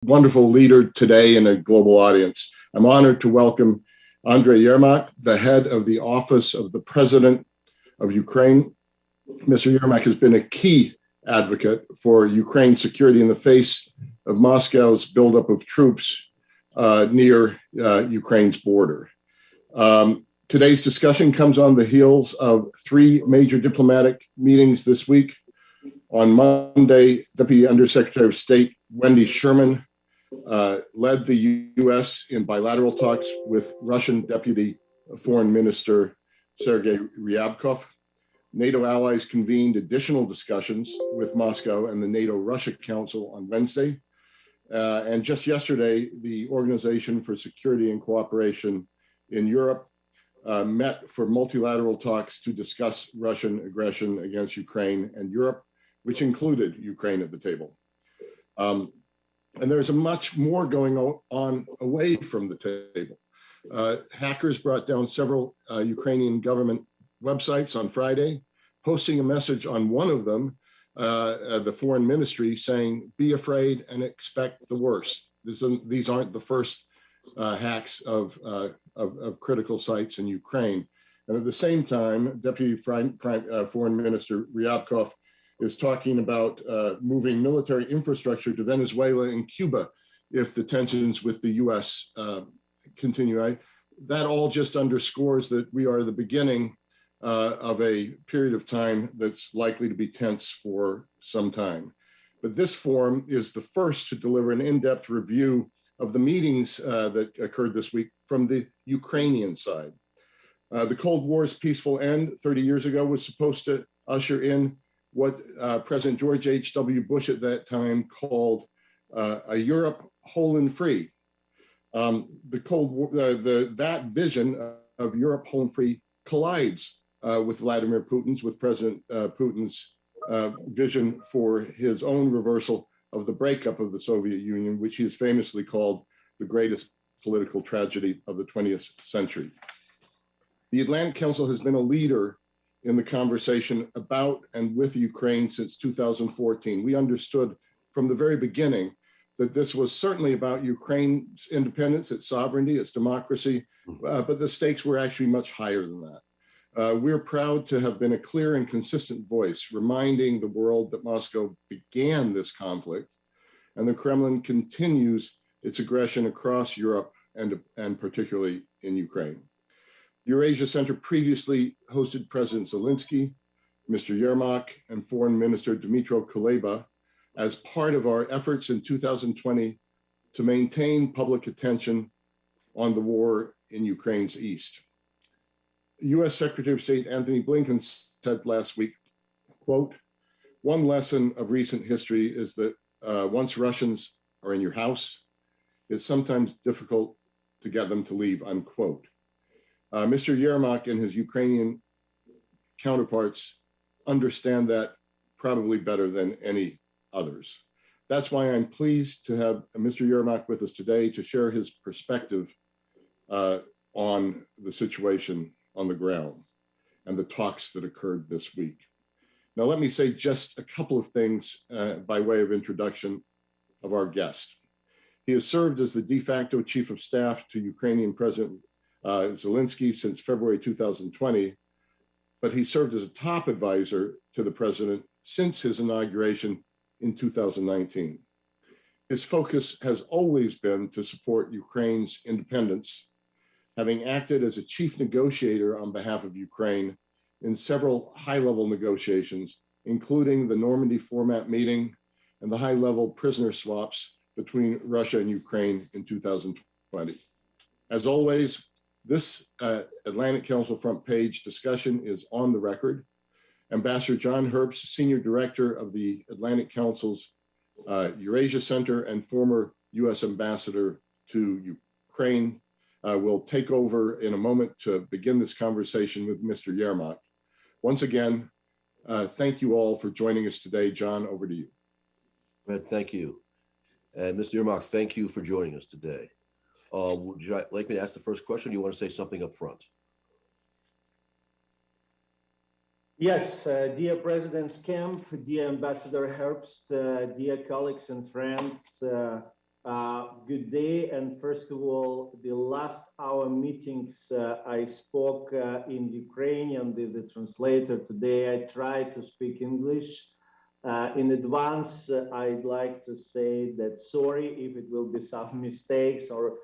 wonderful leader today in a global audience. I'm honored to welcome Andriy Yermak, the head of the Office of the President of Ukraine. Mr. Yermak has been a key advocate for Ukraine's security in the face of Moscow's buildup of troops near Ukraine's border. Today's discussion comes on the heels of three major diplomatic meetings this week. On Monday, Deputy Undersecretary of State Wendy Sherman led the U.S. in bilateral talks with Russian Deputy Foreign Minister Sergei Ryabkov. NATO allies convened additional discussions with Moscow and the NATO-Russia Council on Wednesday. And just yesterday, the Organization for Security and Cooperation in Europe met for multilateral talks to discuss Russian aggression against Ukraine and Europe, which included Ukraine at the table. And there's much more going on away from the table. Hackers brought down several Ukrainian government websites on Friday, posting a message on one of them, the foreign ministry, saying, "Be afraid and expect the worst." These aren't the first hacks of critical sites in Ukraine. And at the same time, Deputy Foreign Minister Ryabkov is talking about moving military infrastructure to Venezuela and Cuba if the tensions with the US continue. That all just underscores that we are the beginning of a period of time that's likely to be tense for some time. But this forum is the first to deliver an in-depth review of the meetings that occurred this week from the Ukrainian side. The Cold War's peaceful end 30 years ago was supposed to usher in what President George H.W. Bush at that time called a Europe whole and free. The Cold War, that vision of Europe whole and free collides with Vladimir Putin's, with President Putin's vision for his own reversal of the breakup of the Soviet Union, which he has famously called the greatest political tragedy of the 20th century. The Atlantic Council has been a leader in the conversation about and with Ukraine since 2014. We understood from the very beginning that this was certainly about Ukraine's independence, its sovereignty, its democracy, but the stakes were actually much higher than that. We're proud to have been a clear and consistent voice, reminding the world that Moscow began this conflict and the Kremlin continues its aggression across Europe and particularly in Ukraine. The Eurasia Center previously hosted President Zelensky, Mr. Yermak, and Foreign Minister Dmitry Kozak as part of our efforts in 2020 to maintain public attention on the war in Ukraine's east. U.S. Secretary of State Antony Blinken said last week, quote, "One lesson of recent history is that once Russians are in your house, it's sometimes difficult to get them to leave," unquote. Mr. Yermak and his Ukrainian counterparts understand that probably better than any others. That's why I'm pleased to have Mr. Yermak with us today to share his perspective on the situation on the ground and the talks that occurred this week. Now, let me say just a couple of things by way of introduction of our guest. He has served as the de facto chief of staff to Ukrainian President Zelensky since February 2020, but he served as a top advisor to the president since his inauguration in 2019. His focus has always been to support Ukraine's independence, having acted as a chief negotiator on behalf of Ukraine in several high-level negotiations, including the Normandy format meeting and the high-level prisoner swaps between Russia and Ukraine in 2020. As always, this Atlantic Council front page discussion is on the record. Ambassador John Herbst, Senior Director of the Atlantic Council's Eurasia Center and former US Ambassador to Ukraine, will take over in a moment to begin this conversation with Mr. Yermak. Once again, thank you all for joining us today. John, over to you. Thank you. And Mr. Yermak, thank you for joining us today. Would you like me to ask the first question? Or do you want to say something up front? Yes, dear President Kemp, dear Ambassador Herbst, dear colleagues and friends, Good day. And first of all, the last hour meetings, I spoke in Ukrainian with the translator. Today, I tried to speak English. In advance, I'd like to say that sorry if it will be some mistakes or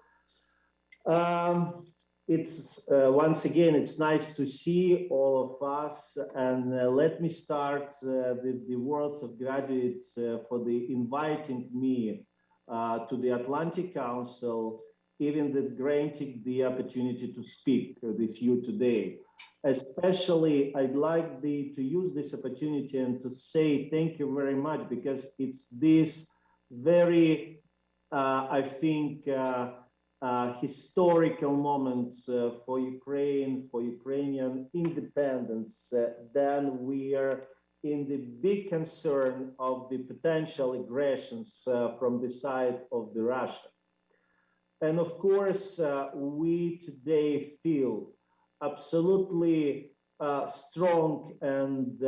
it's once again, it's nice to see all of us. And let me start with the words of gratitude for the inviting me to the Atlantic Council, even that granting the opportunity to speak with you today. Especially, I'd like to use this opportunity and to say thank you very much, because it's this very, I think, historical moment for Ukraine, for Ukrainian independence. Then we are in the big concern of the potential aggressions from the side of the Russia. And of course, we today feel absolutely strong, and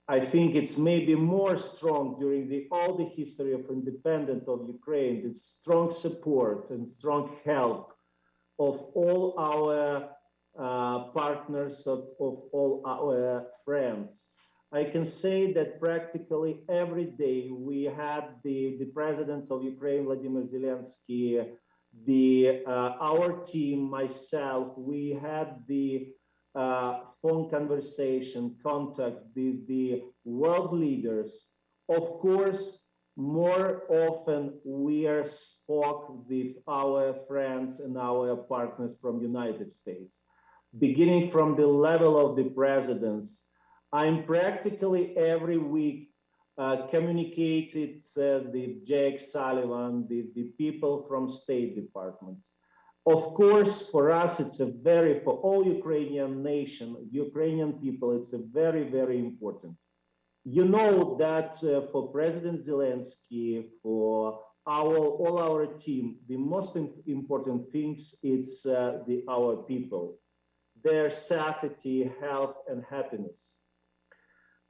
I think it's maybe more strong during all the history of independence of Ukraine. It's strong support and strong help of all our partners, of all our friends. I can say that practically every day we had the president of Ukraine, Vladimir Zelensky, our team, myself, we had the phone conversation, contact with the world leaders. Of course, more often we are spoke with our friends and our partners from United States. Beginning from the level of the presidents, I'm practically every week communicated with Jake Sullivan, the people from State Departments. Of course, for us, it's for all Ukrainian nation, Ukrainian people, it's a very, very important. You know that for President Zelensky, for all our team, the most important things is our people, their safety, health, and happiness.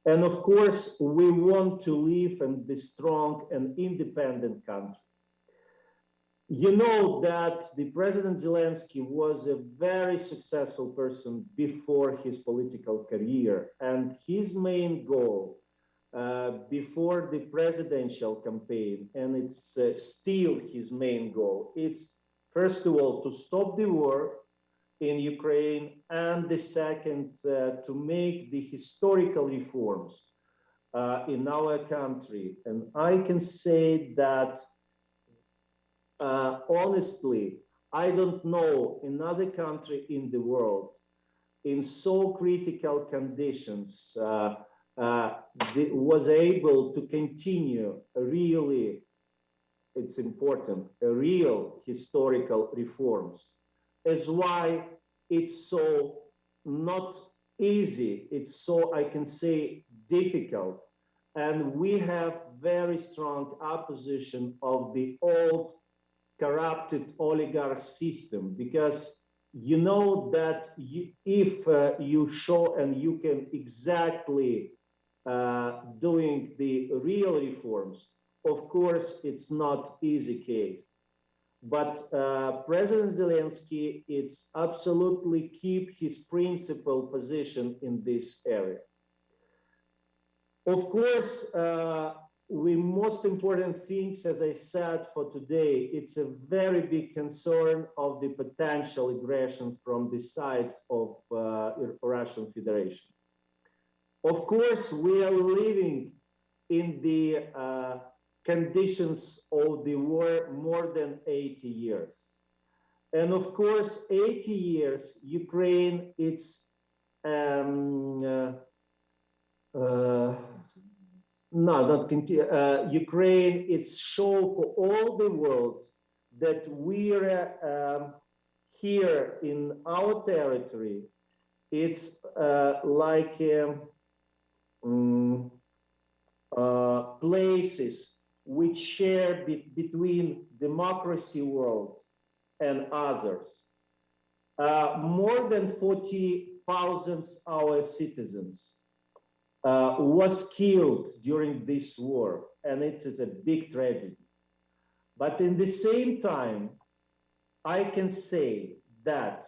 And of course, we want to live and be strong and independent country. You know that the President Zelensky was a very successful person before his political career, and his main goal before the presidential campaign, and it's still his main goal, it's first of all to stop the war in Ukraine, and the second to make the historical reforms in our country. And I can say that honestly, I don't know another country in the world in so critical conditions was able to continue really, it's important, real historical reforms. Is why it's so not easy, it's so, I can say, difficult. And we have very strong opposition of the old corrupted oligarch system, because you know that if you show and you can exactly doing the real reforms, of course, it's not easy case. But President Zelensky, it's absolutely keep his principal position in this area. Of course, the most important things, as I said, for today, it's a very big concern of the potential aggression from the side of Russian Federation. Of course, we are living in the conditions of the war more than 80 years. And of course, 80 years, Ukraine, it's Ukraine, it's show for all the world that we are here in our territory. It's like places which share between democracy world and others. More than 40,000 our citizens was killed during this war, and it is a big tragedy. But in the same time, I can say that,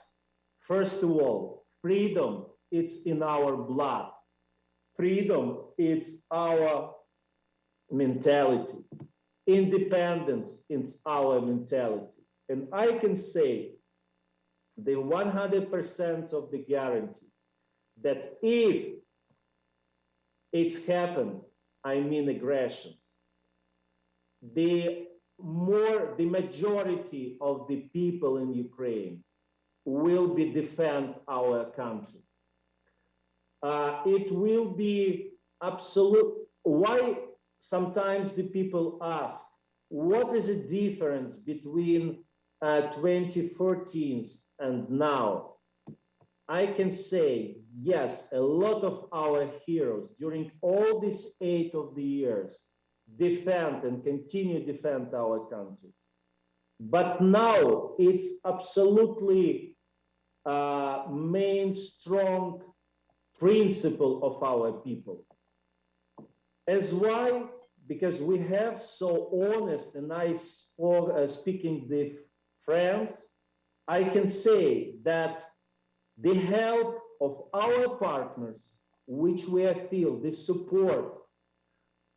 first of all, freedom, it's in our blood. Freedom, it's our mentality. Independence, it's our mentality. And I can say the 100% of the guarantee that if it's happened, I mean aggressions, the majority of the people in Ukraine will be defend our country. It will be absolute. Why sometimes the people ask, what is the difference between 2014 and now? I can say, yes, a lot of our heroes during all these 8 of the years defend and continue to defend our countries. But now it's absolutely main strong principle of our people. As why? Because we have so honest and nice speaking with friends, I can say that the help of our partners, which we feel the support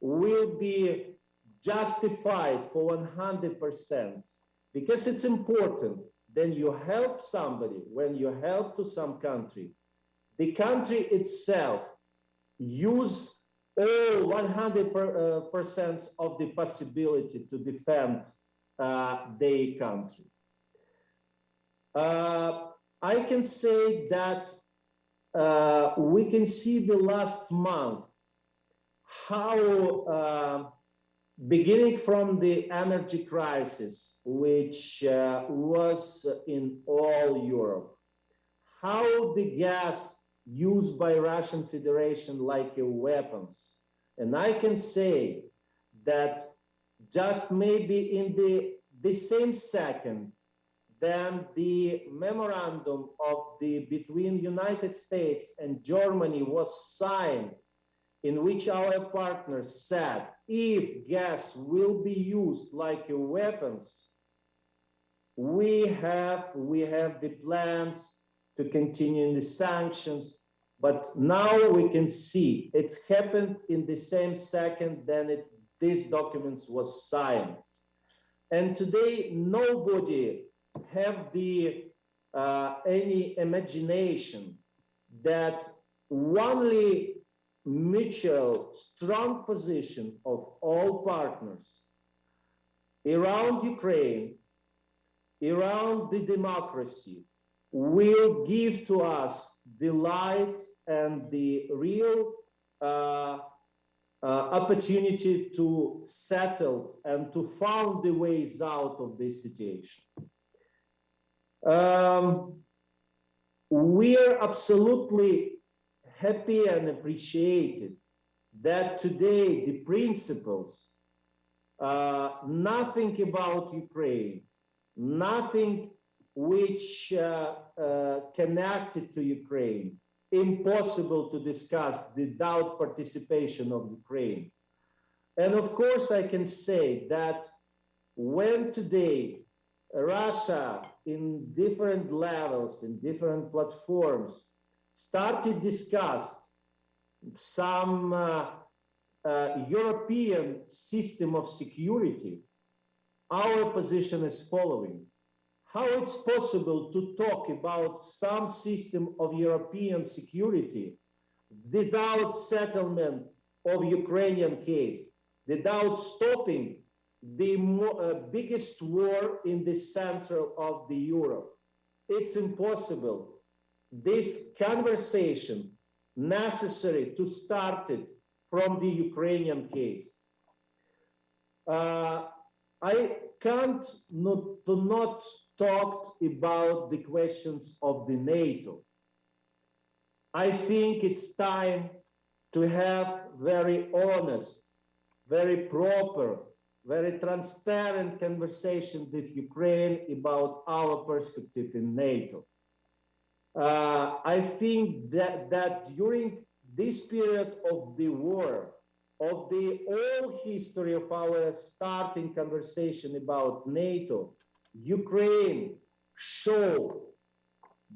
will be justified for 100%, because it's important. Then you help somebody, when you help to some country, the country itself use all 100% of the possibility to defend their country. I can say that we can see the last month how beginning from the energy crisis, which was in all Europe, how the gas used by Russian Federation like weapons. And I can say that just maybe in the same second, then the memorandum of between United States and Germany was signed, in which our partners said, if gas will be used like weapons, we have the plans to continue the sanctions. But now we can see it's happened in the same second then these documents was signed. And today nobody have the any imagination that only mutual strong position of all partners around Ukraine, around the democracy, will give to us the light and the real opportunity to settle and to find the ways out of this situation. We are absolutely happy and appreciated that today the principles, nothing about Ukraine, nothing which connected to Ukraine, impossible to discuss without participation of Ukraine. And of course, I can say that when today Russia in different levels, in different platforms, started discuss some European system of security, our position is following. How it's possible to talk about some system of European security without settlement of Ukrainian case, without stopping the biggest war in the center of the Europe? It's impossible. This conversation necessary to start it from the Ukrainian case. I can't not talk about the questions of the NATO. I think it's time to have very honest, very proper, very transparent conversation with Ukraine about our perspective in NATO. I think that during this period of the war, of the whole history of our starting conversation about NATO, Ukraine showed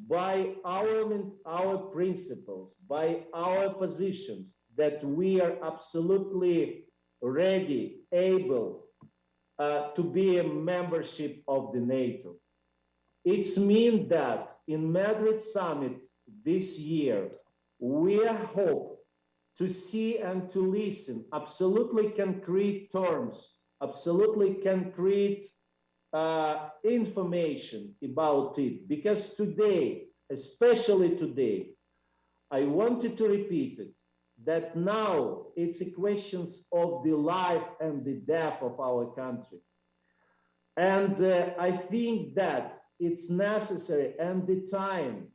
by our principles, by our positions, that we are absolutely ready, able to be a membership of the NATO. It's mean that in Madrid summit this year, we hope to see and to listen absolutely concrete terms, absolutely concrete information about it. Because today, especially today, I wanted to repeat it, that now it's a question of the life and the death of our country. And I think that it's necessary and the time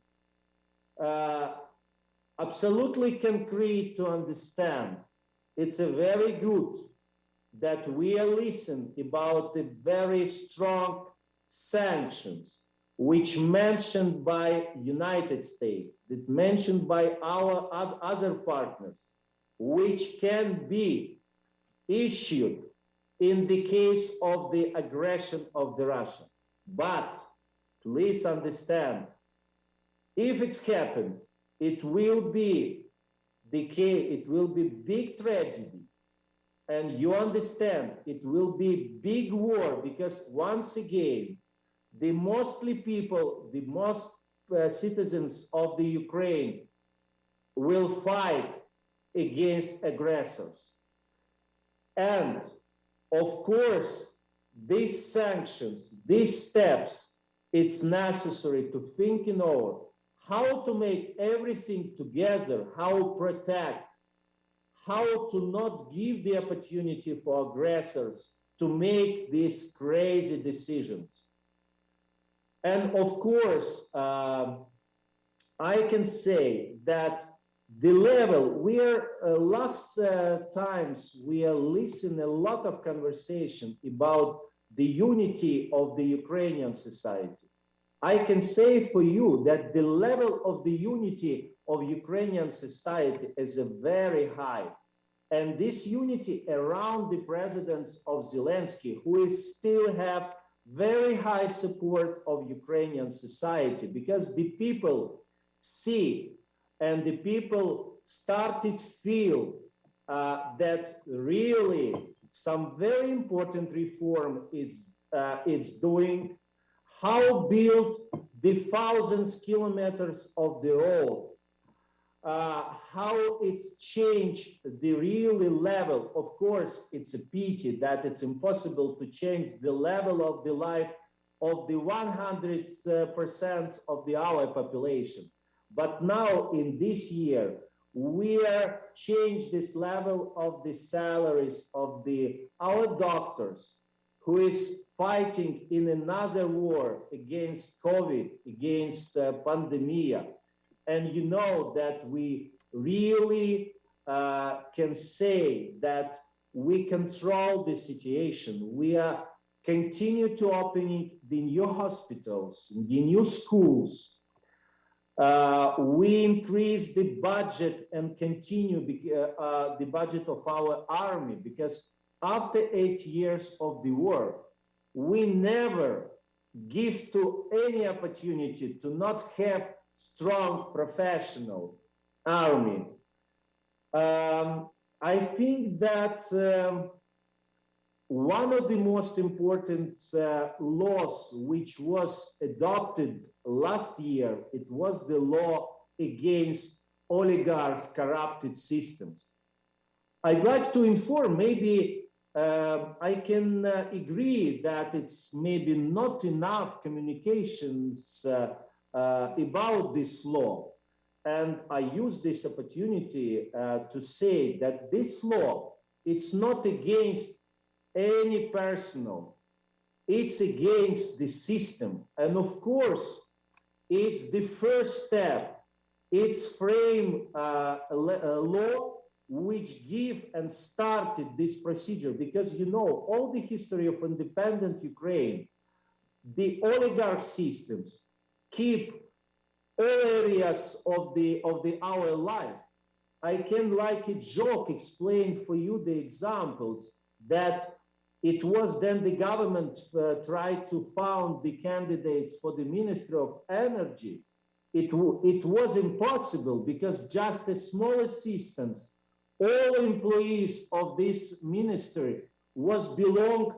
absolutely concrete to understand. It's a very good that we listen about the very strong sanctions which mentioned by United States, that mentioned by our other partners, which can be issued in the case of the aggression of the Russia. But please understand, if it's happened, it will be the case, it will be big tragedy. And you understand, it will be big war, because once again, the mostly people, the most citizens of the Ukraine will fight against aggressors. And of course, these sanctions, these steps, it's necessary to think in order how to make everything together, how protect, how to not give the opportunity for aggressors to make these crazy decisions. And of course, I can say that the level, we are last times, we are listening a lot of conversation about the unity of the Ukrainian society. I can say for you that the level of the unity of Ukrainian society is very high. And this unity around the presence of Zelensky, who is still have very high support of Ukrainian society, because the people see and the people started feel that really some very important reform is it's doing, how build the thousands of kilometers of the road, how it's changed the really level. Of course, it's a pity that it's impossible to change the level of the life of the 100% of our population. But now in this year, we are changed this level of the salaries of our doctors, who is fighting in another war against COVID, against pandemia. And you know that we really can say that we control the situation. We are continue to opening the new hospitals, the new schools. We increase the budget and continue the budget of our army, because after 8 years of the war, we never give to any opportunity to not have strong professional army. I think that one of the most important laws which was adopted last year, it was the law against oligarchs' corrupted systems. I'd like to inform, maybe I can agree that it's maybe not enough communications about this law. And I use this opportunity to say that this law, it's not against any personal, it's against the system. And of course, it's the first step. It's frame a law which give and started this procedure, because you know all the history of independent Ukraine, the oligarch systems keep all areas of our life. I can, like a joke, explain for you the examples that it was then the government tried to found the candidates for the Ministry of Energy. It was impossible because just a small assistance, all employees of this ministry was belong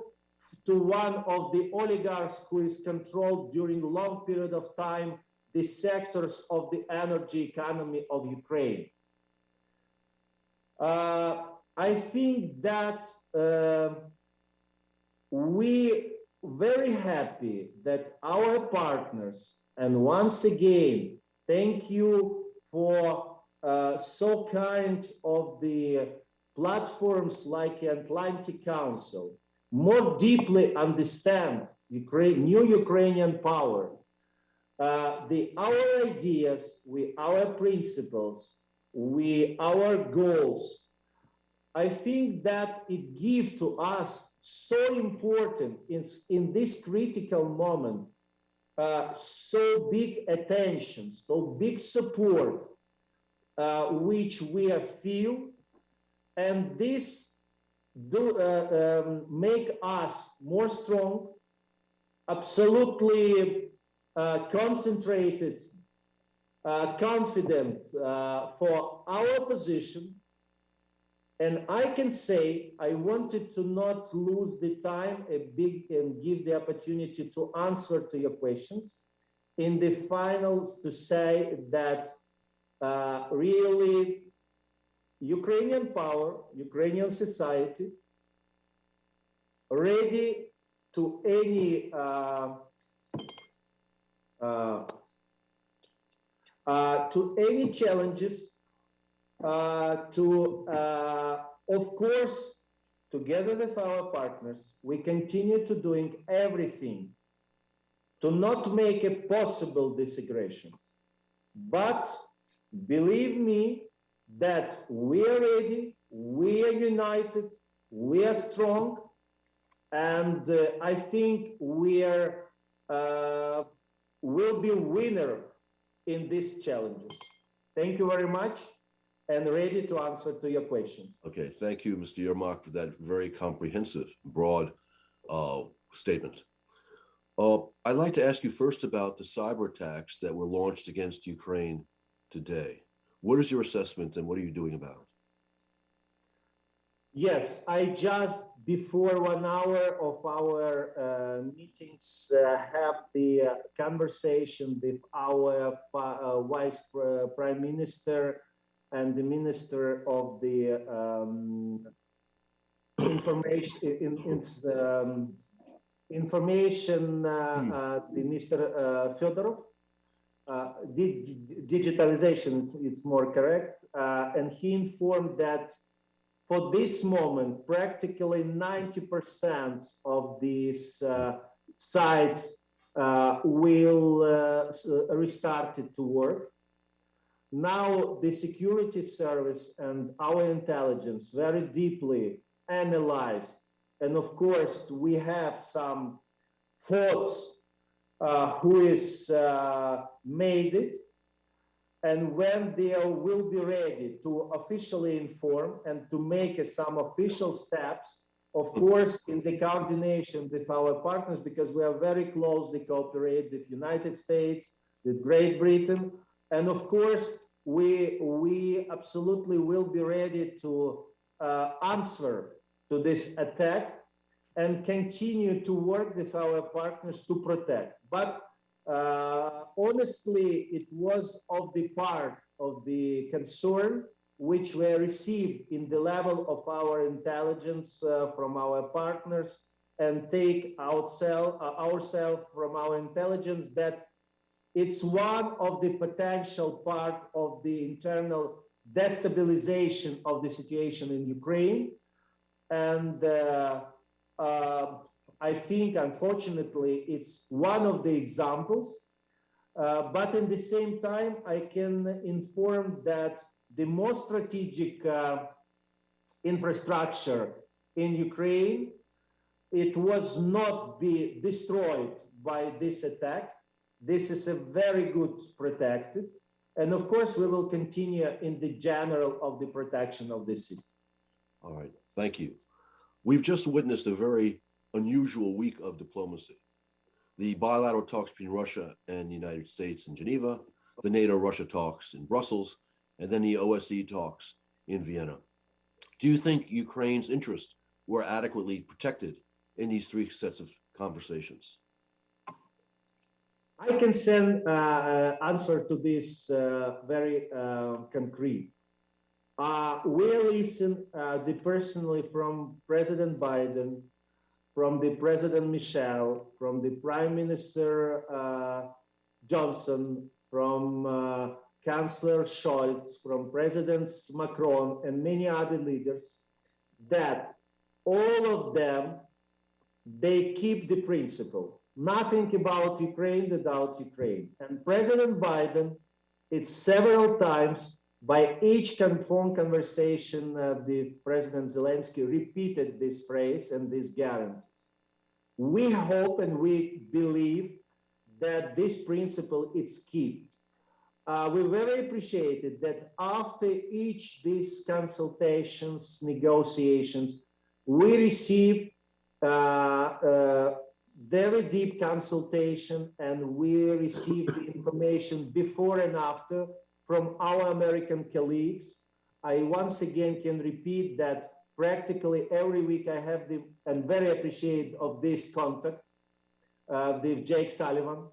to one of the oligarchs who is controlled during a long period of time the sectors of the energy economy of Ukraine. I think that we very happy that our partners, and once again, thank you for so kind of the platforms like the Atlantic Council, more deeply understand new Ukrainian power. Our ideas, our principles, our goals, I think that it gives to us so important in this critical moment, so big attention, so big support, which we feel, and this make us more strong, absolutely concentrated, confident for our position. And I can say I wanted to not lose the time and give the opportunity to answer to your questions. In the finals, to say that really Ukrainian power, Ukrainian society, ready to any challenges, of course, together with our partners, we continue to doing everything to not make it possible these aggressions. But believe me that we are ready, we are united, we are strong, and I think we are will be winner in these challenges. Thank you very much, and ready to answer to your questions. Okay, thank you, Mr. Yermak, for that very comprehensive, broad statement. I'd like to ask you first about the cyber attacks that were launched against Ukraine today. What is your assessment and what are you doing about it? Yes, I just before 1 hour of our meetings have the conversation with our Vice Prime Minister and the Minister of the Information, the Mr. Fedorov. Digitalization it's more correct, and he informed that for this moment, practically 90% of these sites will restart to work. Now the security service and our intelligence very deeply analyzed, and of course we have some thoughts who is made it, and when they will be ready to officially inform and to make some official steps, of course, in the coordination with our partners, because we are very closely cooperate with United States, with Great Britain, and of course, we absolutely will be ready to answer to this attack and continue to work with our partners to protect. But honestly, it was of the part of the concern which were received in the level of our intelligence from our partners, and take ourselves from our intelligence that it's one of the potential part of the internal destabilization of the situation in Ukraine. And I think, unfortunately, it's one of the examples. But at the same time, I can inform that the most strategic infrastructure in Ukraine, it was not be destroyed by this attack. This is a very good protected. And of course, we will continue in the general of the protection of this system. All right, thank you. We've just witnessed a very unusual week of diplomacy. The bilateral talks between Russia and the United States in Geneva, the NATO-Russia talks in Brussels, and then the OSCE talks in Vienna. Do you think Ukraine's interests were adequately protected in these three sets of conversations? I can send answer to this very concrete. We listen personally from President Biden, from the President Michel, from the Prime Minister Johnson, from Chancellor Scholz, from Presidents Macron, and many other leaders, that all of them, they keep the principle. Nothing about Ukraine without Ukraine. And President Biden, it's several times, by each phone conversation, the President Zelensky repeated this phrase and these guarantees. We hope and we believe that this principle is key. We very appreciated that after each these consultations, negotiations, we receive very deep consultation, and we receive the information before and after from our American colleagues. I once again can repeat that practically every week I have the, and very appreciate of this contact with Jake Sullivan.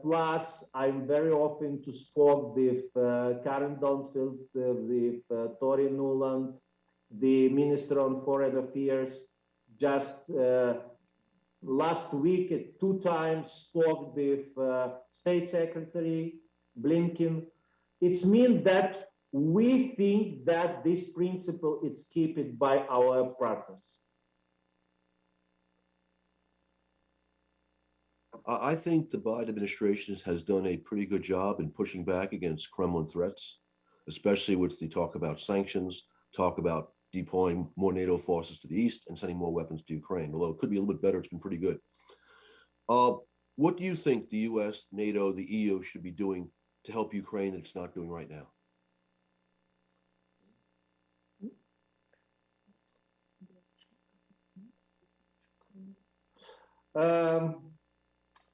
Plus, I'm very open to speak with Karen Donfield, with Tori Nuland, the Minister on Foreign Affairs. Just last week, 2 times spoke with State Secretary Blinken. It means that we think that this principle is kept by our partners. I think the Biden administration has done a pretty good job in pushing back against Kremlin threats, especially with the talk about sanctions, talk about deploying more NATO forces to the east and sending more weapons to Ukraine. Although it could be a little bit better, it's been pretty good. What do you think the US, NATO, the EU should be doing to help Ukraine that it's not doing right now?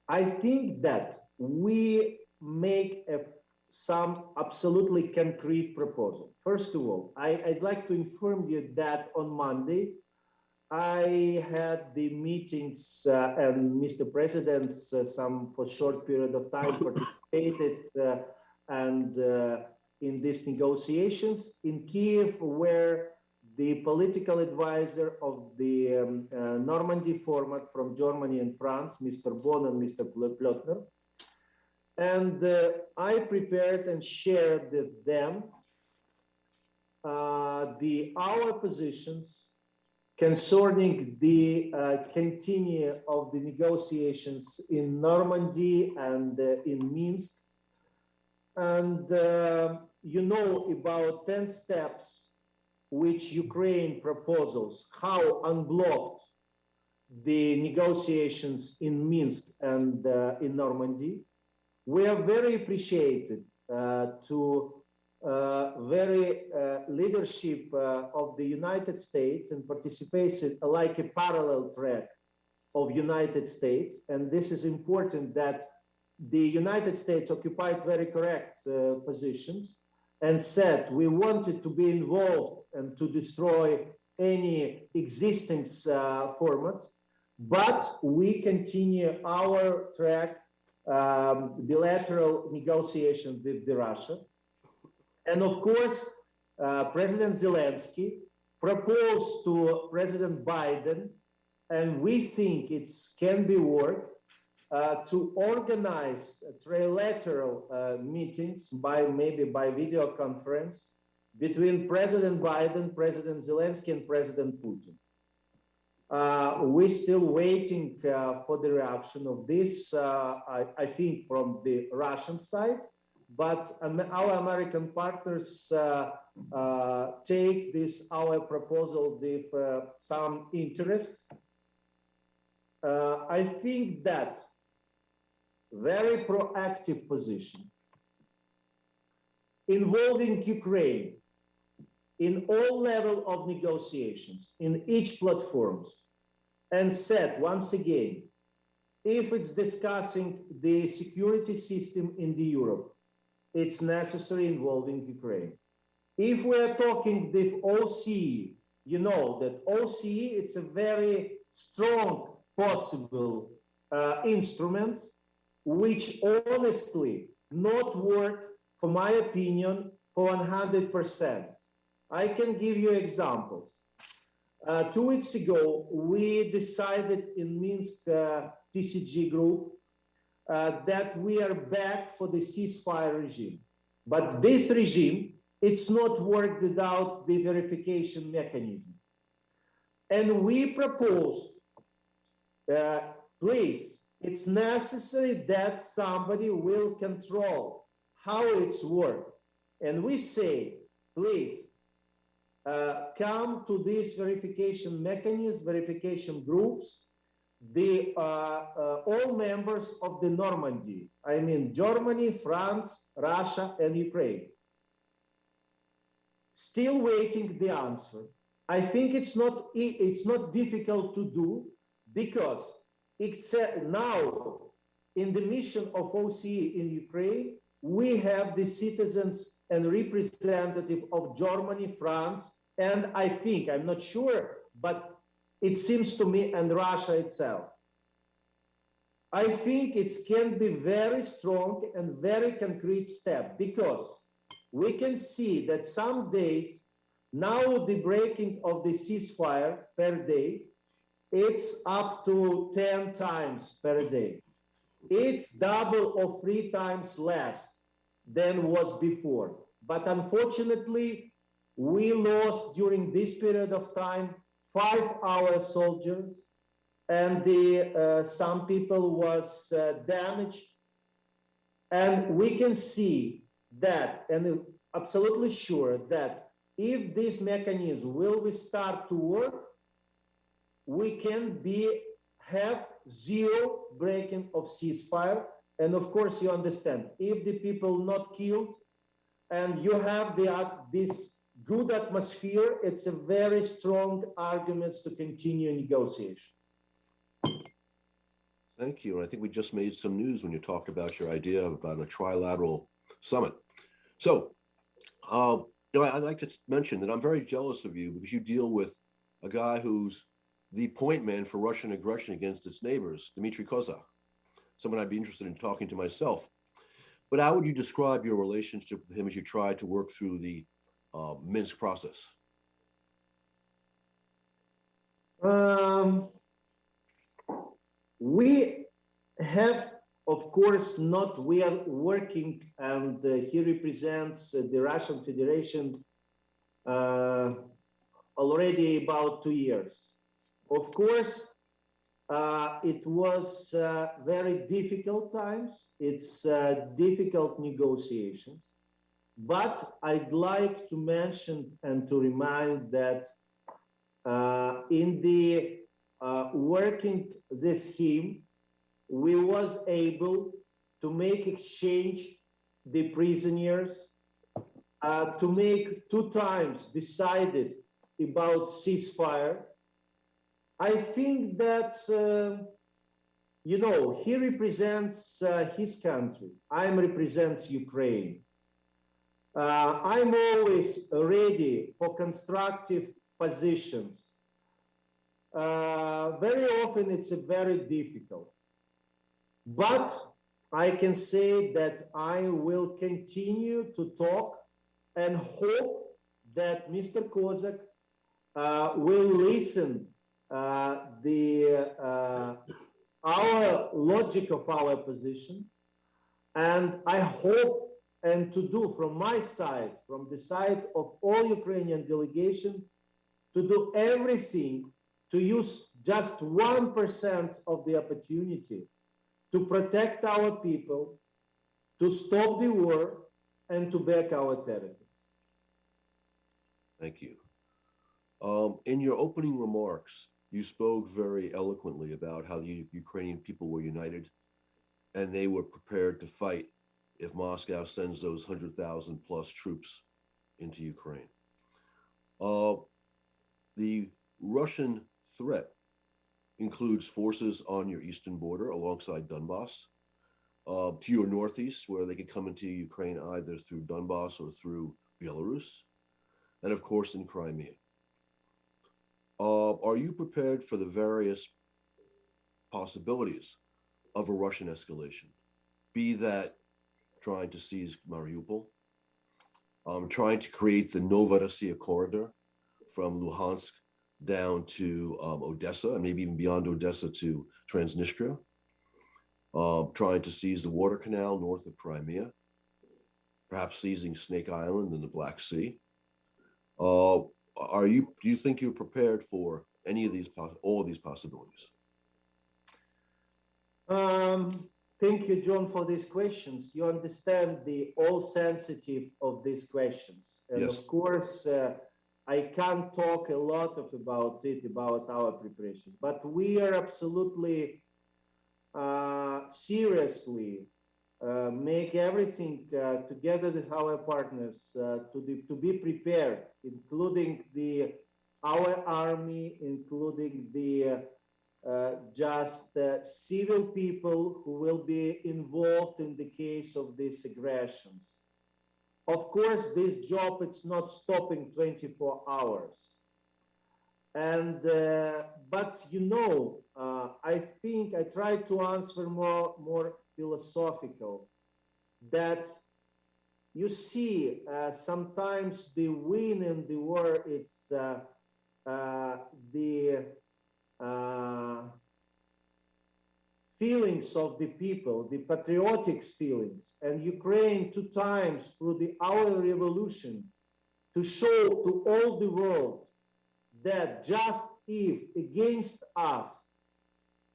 I think that we make some absolutely concrete proposal. First of all, I'd like to inform you that on Monday, I had the meetings and Mr. President, some for short period of time participated and in these negotiations in Kiev, where the political advisor of the Normandy format from Germany and France, Mr. Bon and Mr. Plotner. And I prepared and shared with them our positions concerning the continue of the negotiations in Normandy and in Minsk. And you know about 10 steps which Ukraine proposals, how unblocked the negotiations in Minsk and in Normandy. We are very appreciated to very leadership of the United States and participation like a parallel track of United States. And this is important that the United States occupied very correct positions and said we wanted to be involved and to destroy any existing formats, but we continue our track bilateral negotiations with Russia. And of course, President Zelensky proposed to President Biden, and we think it can be worked, to organize trilateral meetings maybe by video conference between President Biden, President Zelensky, and President Putin. We're still waiting for the reaction of this, I think, from the Russian side, but our American partners take this, our proposal with some interest. I think that very proactive position involving Ukraine in all level of negotiations, in each platforms, and said once again, if it's discussing the security system in the Europe, it's necessary involving Ukraine. If we're talking the OCE, you know that OCE, it's a very strong possible instrument, which honestly not work, for my opinion, for 100%. I can give you examples. 2 weeks ago, we decided in Minsk TCG group that we are back for the ceasefire regime. But this regime, it's not worked without the verification mechanism. And we proposed, please, it's necessary that somebody will control how it's worked. And we say, please, come to this verification mechanism, verification groups, the all members of the Normandy, I mean Germany, France, Russia, and Ukraine. Still waiting the answer. I think it's not difficult to do, because except now in the mission of OCE in Ukraine, we have the citizens and representative of Germany, France, and I think, I'm not sure, but it seems to me, and Russia itself. I think it can be very strong and very concrete step, because we can see that some days, now the breaking of the ceasefire per day, it's up to 10 times per day. It's double or 3 times less than was before. But unfortunately, we lost during this period of time 5 soldiers, and some people was damaged. And we can see that, and absolutely sure that if this mechanism will start to work, we can have zero breaking of ceasefire. And of course, you understand, if the people not killed and you have this good atmosphere, it's a very strong arguments to continue negotiations. Thank you. And I think we just made some news when you talked about your idea about a trilateral summit. So, I'd like to mention that I'm very jealous of you, because you deal with a guy who's the point man for Russian aggression against its neighbors, Dmitry Kozak, someone I'd be interested in talking to myself. But how would you describe your relationship with him as you try to work through the Minsk process? We have, of course, we are working, and he represents the Russian Federation already about 2 years. Of course, it was very difficult times. It's difficult negotiations. But I'd like to mention and to remind that in the working this scheme, we was able to make exchange the prisoners, to make 2 times decided about ceasefire. I think that, he represents his country. I represent Ukraine. I'm always ready for constructive positions. Very often it's very difficult. But I can say that I will continue to talk and hope that Mr. Kozak will listen our logic of our position, and I hope and to do from my side, from the side of all Ukrainian delegation, to do everything to use just 1% of the opportunity to protect our people, to stop the war, and to back our territories. Thank you. In your opening remarks, you spoke very eloquently about how the Ukrainian people were united and they were prepared to fight if Moscow sends those 100,000 plus troops into Ukraine. The Russian threat includes forces on your eastern border alongside Donbass, to your northeast, where they could come into Ukraine either through Donbass or through Belarus, and of course in Crimea. Are you prepared for the various possibilities of a Russian escalation? Be that trying to seize Mariupol, trying to create the Novorossiya corridor from Luhansk down to Odessa, and maybe even beyond Odessa to Transnistria, trying to seize the water canal north of Crimea, perhaps seizing Snake Island in the Black Sea. Do you think you're prepared for any of these, all of these possibilities? Thank you, John, for these questions. You understand the all sensitive of these questions. And yes. Of course, I can't talk a lot about it, about our preparation, but we are absolutely seriously make everything together with our partners to be prepared, including our army, including the civil people who will be involved in the case of these aggressions. Of course, this job, it's not stopping 24 hours. And, but I think I try to answer more philosophical, that you see, sometimes the win in the war, it's the feelings of the people, the patriotic feelings, and Ukraine 2 times through our revolution to show to all the world that just if against us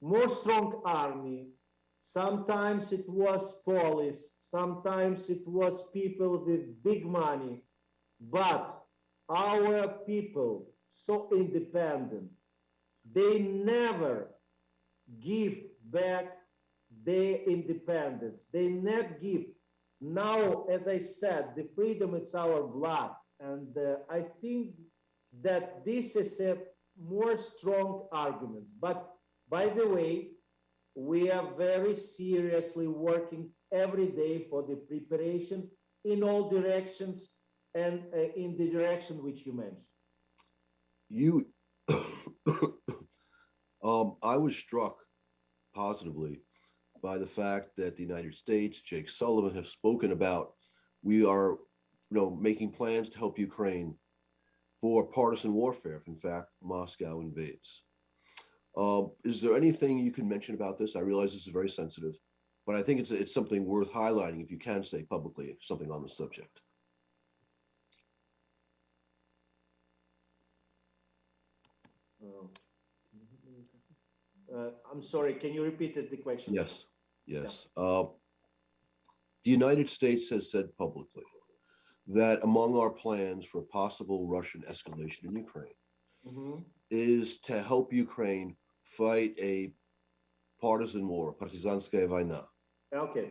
more strong army, sometimes it was police, sometimes it was people with big money, but our people so independent, they never give back their independence. They not give. Now, as I said, the freedom, it's our blood. And I think that this is a more strong argument. But by the way, we are very seriously working every day for the preparation in all directions and in the direction which you mentioned. I was struck positively by the fact that the United States, Jake Sullivan, have spoken about we are, making plans to help Ukraine for partisan warfare if, in fact, Moscow invades. Is there anything you can mention about this? I realize this is very sensitive, but I think it's something worth highlighting if you can say publicly something on the subject. I'm sorry, can you repeat the question? Yes. Yeah. The United States has said publicly that among our plans for possible Russian escalation in Ukraine is to help Ukraine fight a partisan war, partizanskaya vayna. Okay.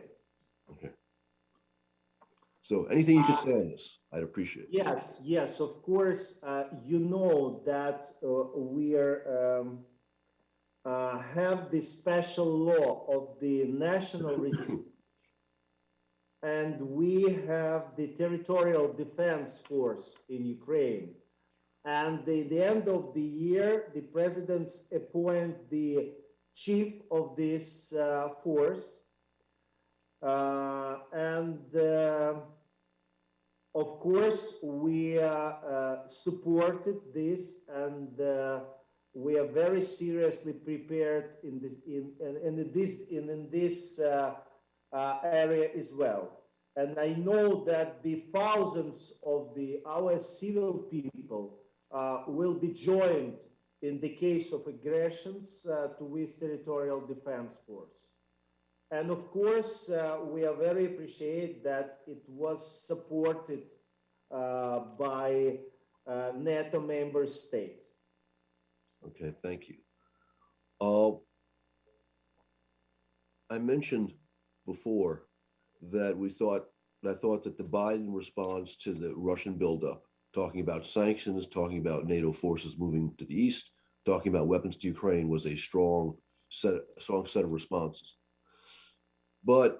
So anything you could say on this, I'd appreciate. Yes, of course. You know that we are have the special law of the national resistance, and we have the territorial defense force in Ukraine. And at the end of the year, the presidents appoint the chief of this force. Of course, we supported this, and we are very seriously prepared in this area as well. And I know that the thousands of our civil people will be joined in the case of aggressions to this territorial defense force. And of course, we are very appreciated that it was supported by NATO member states. Okay, thank you. I mentioned before that I thought that the Biden response to the Russian buildup, talking about sanctions, talking about NATO forces moving to the east, talking about weapons to Ukraine, was a strong set of responses. But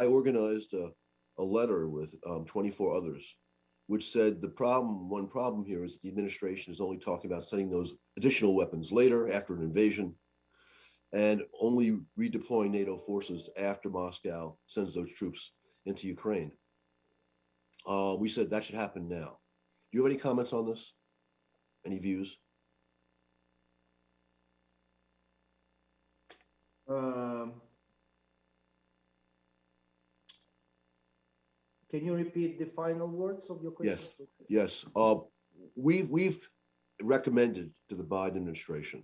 I organized a letter with 24 others, which said one problem here is that the administration is only talking about sending those additional weapons later after an invasion, and only redeploying NATO forces after Moscow sends those troops into Ukraine. We said that should happen now. Do you have any comments on this? Any views? Can you repeat the final words of your question? Yes. We've recommended to the Biden administration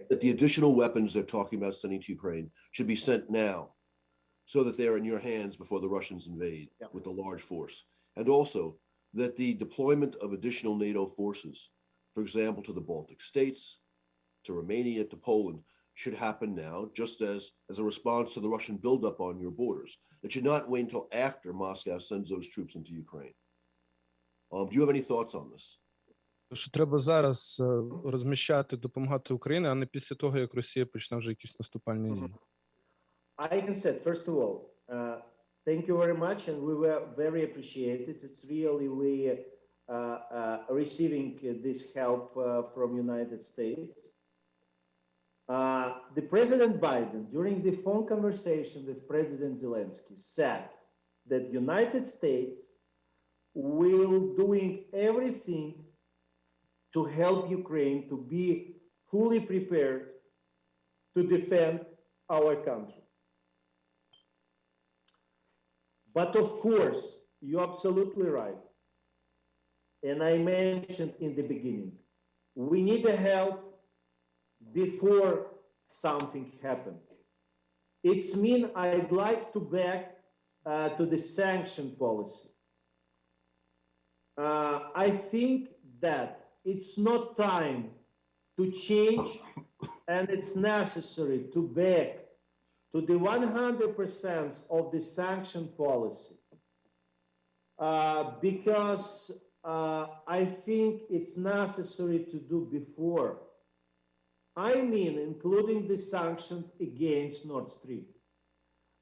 that the additional weapons they're talking about sending to Ukraine should be sent now, so that they're in your hands before the Russians invade with a large force. And also that the deployment of additional NATO forces, for example, to the Baltic states, to Romania, to Poland, should happen now, just as a response to the Russian buildup on your borders. It should not wait until after Moscow sends those troops into Ukraine. Do you have any thoughts on this? Що треба зараз розміщати, допомагати Україні, а не після того, як Росія почне вже якісь наступальні дії. I can say, first of all, thank you very much, and we were very appreciated. It's really we receiving this help from United States. The President Biden, during the phone conversation with President Zelensky, said that United States will doing everything to help Ukraine to be fully prepared to defend our country. But of course, you're absolutely right. And I mentioned in the beginning, we need the help before something happened. It's mean I'd like to back to the sanction policy. I think that it's not time to change, and it's necessary to back to the 100% of the sanction policy, because I think it's necessary to do before. I mean, including the sanctions against Nord Stream.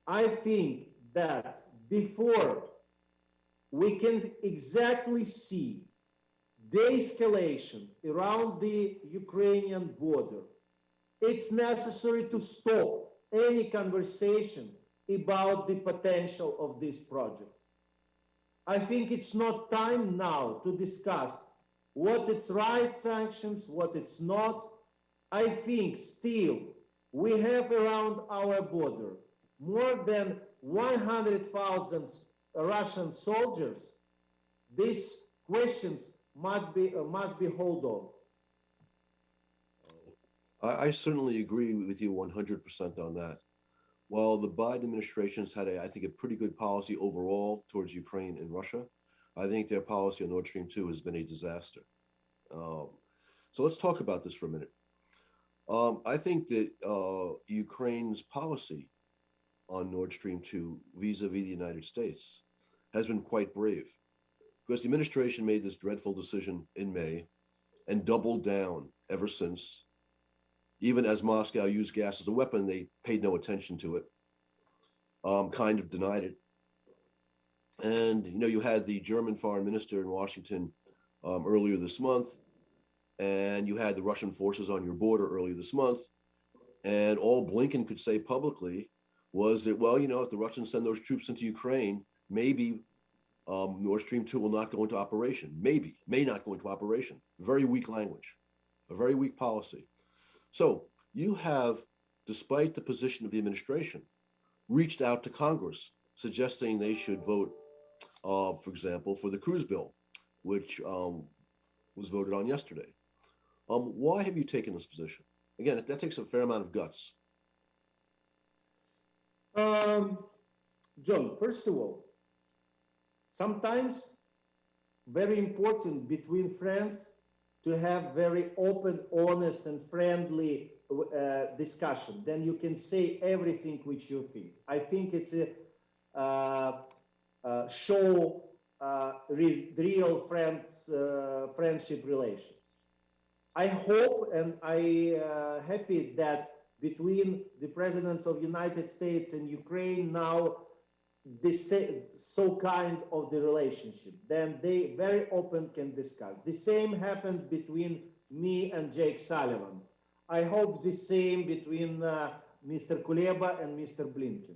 I think that before we can exactly see the escalation around the Ukrainian border, it's necessary to stop any conversation about the potential of this project. I think it's not time now to discuss what it's right sanctions, what it's not. I think still we have around our border more than 100,000 Russian soldiers. These questions must be hold on. I certainly agree with you 100% on that. While the Biden administration's had, I think, a pretty good policy overall towards Ukraine and Russia, I think their policy on Nord Stream 2 has been a disaster. So let's talk about this for a minute. I think that Ukraine's policy on Nord Stream 2 vis-a-vis the United States has been quite brave, because the administration made this dreadful decision in May and doubled down ever since. Even as Moscow used gas as a weapon, they paid no attention to it, kind of denied it. And, you had the German foreign minister in Washington earlier this month, and you had the Russian forces on your border earlier this month. And all Blinken could say publicly was that, well, if the Russians send those troops into Ukraine, maybe Nord Stream 2 will not go into operation. Maybe, may not go into operation. Very weak language, a very weak policy. So you have, despite the position of the administration, reached out to Congress, suggesting they should vote, for example, for the cruise bill, which was voted on yesterday. Why have you taken this position? Again, that takes a fair amount of guts. John, first of all, sometimes very important between friends to have very open, honest, and friendly discussion, then you can say everything which you think. I think it's a show real friendship relations. I hope and I happy that between the presidents of United States and Ukraine now this so kind of the relationship, then they very open can discuss. The same happened between me and Jake Sullivan. I hope the same between Mr. Kuleba and Mr. Blinken.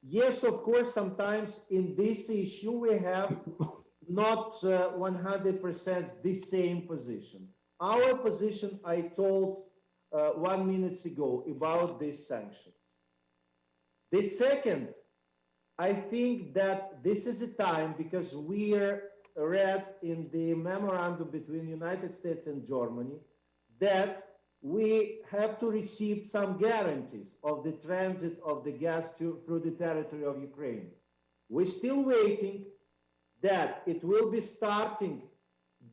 Yes, of course, sometimes in this issue we have not 100% the same position. Our position, I told 1 minute ago about these sanctions. The second, I think that this is a time, because we read in the memorandum between United States and Germany that we have to receive some guarantees of the transit of the gas through the territory of Ukraine. We're still waiting that it will be starting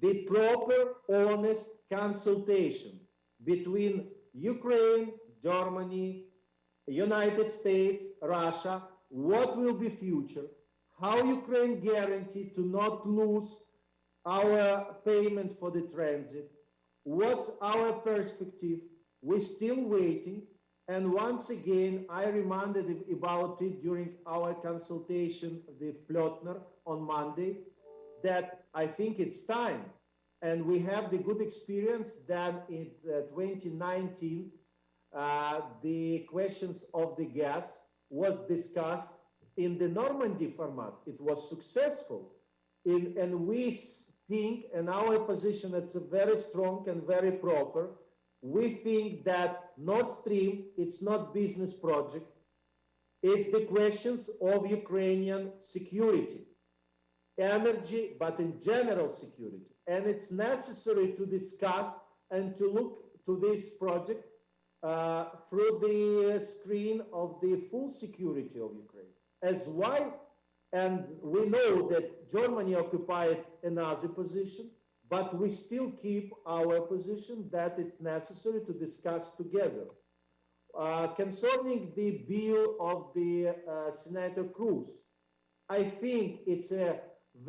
the proper, honest consultation between Ukraine, Germany, United States, Russia, what will be future, how Ukraine guarantee to not lose our payment for the transit, what our perspective. We're still waiting. And once again, I reminded about it during our consultation with Plotner on Monday, that I think it's time. And we have the good experience that in 2019, the questions of the gas was discussed in the Normandy format. It was successful. And we think, and our position is very strong and very proper. We think that Nord Stream, it's not business project. It's the questions of Ukrainian security, energy, but in general security. And it's necessary to discuss and to look to this project through the screen of the full security of Ukraine. As why? And we know that Germany occupied another position, but we still keep our position that it's necessary to discuss together. Concerning the bill of the Senator Cruz, I think it's a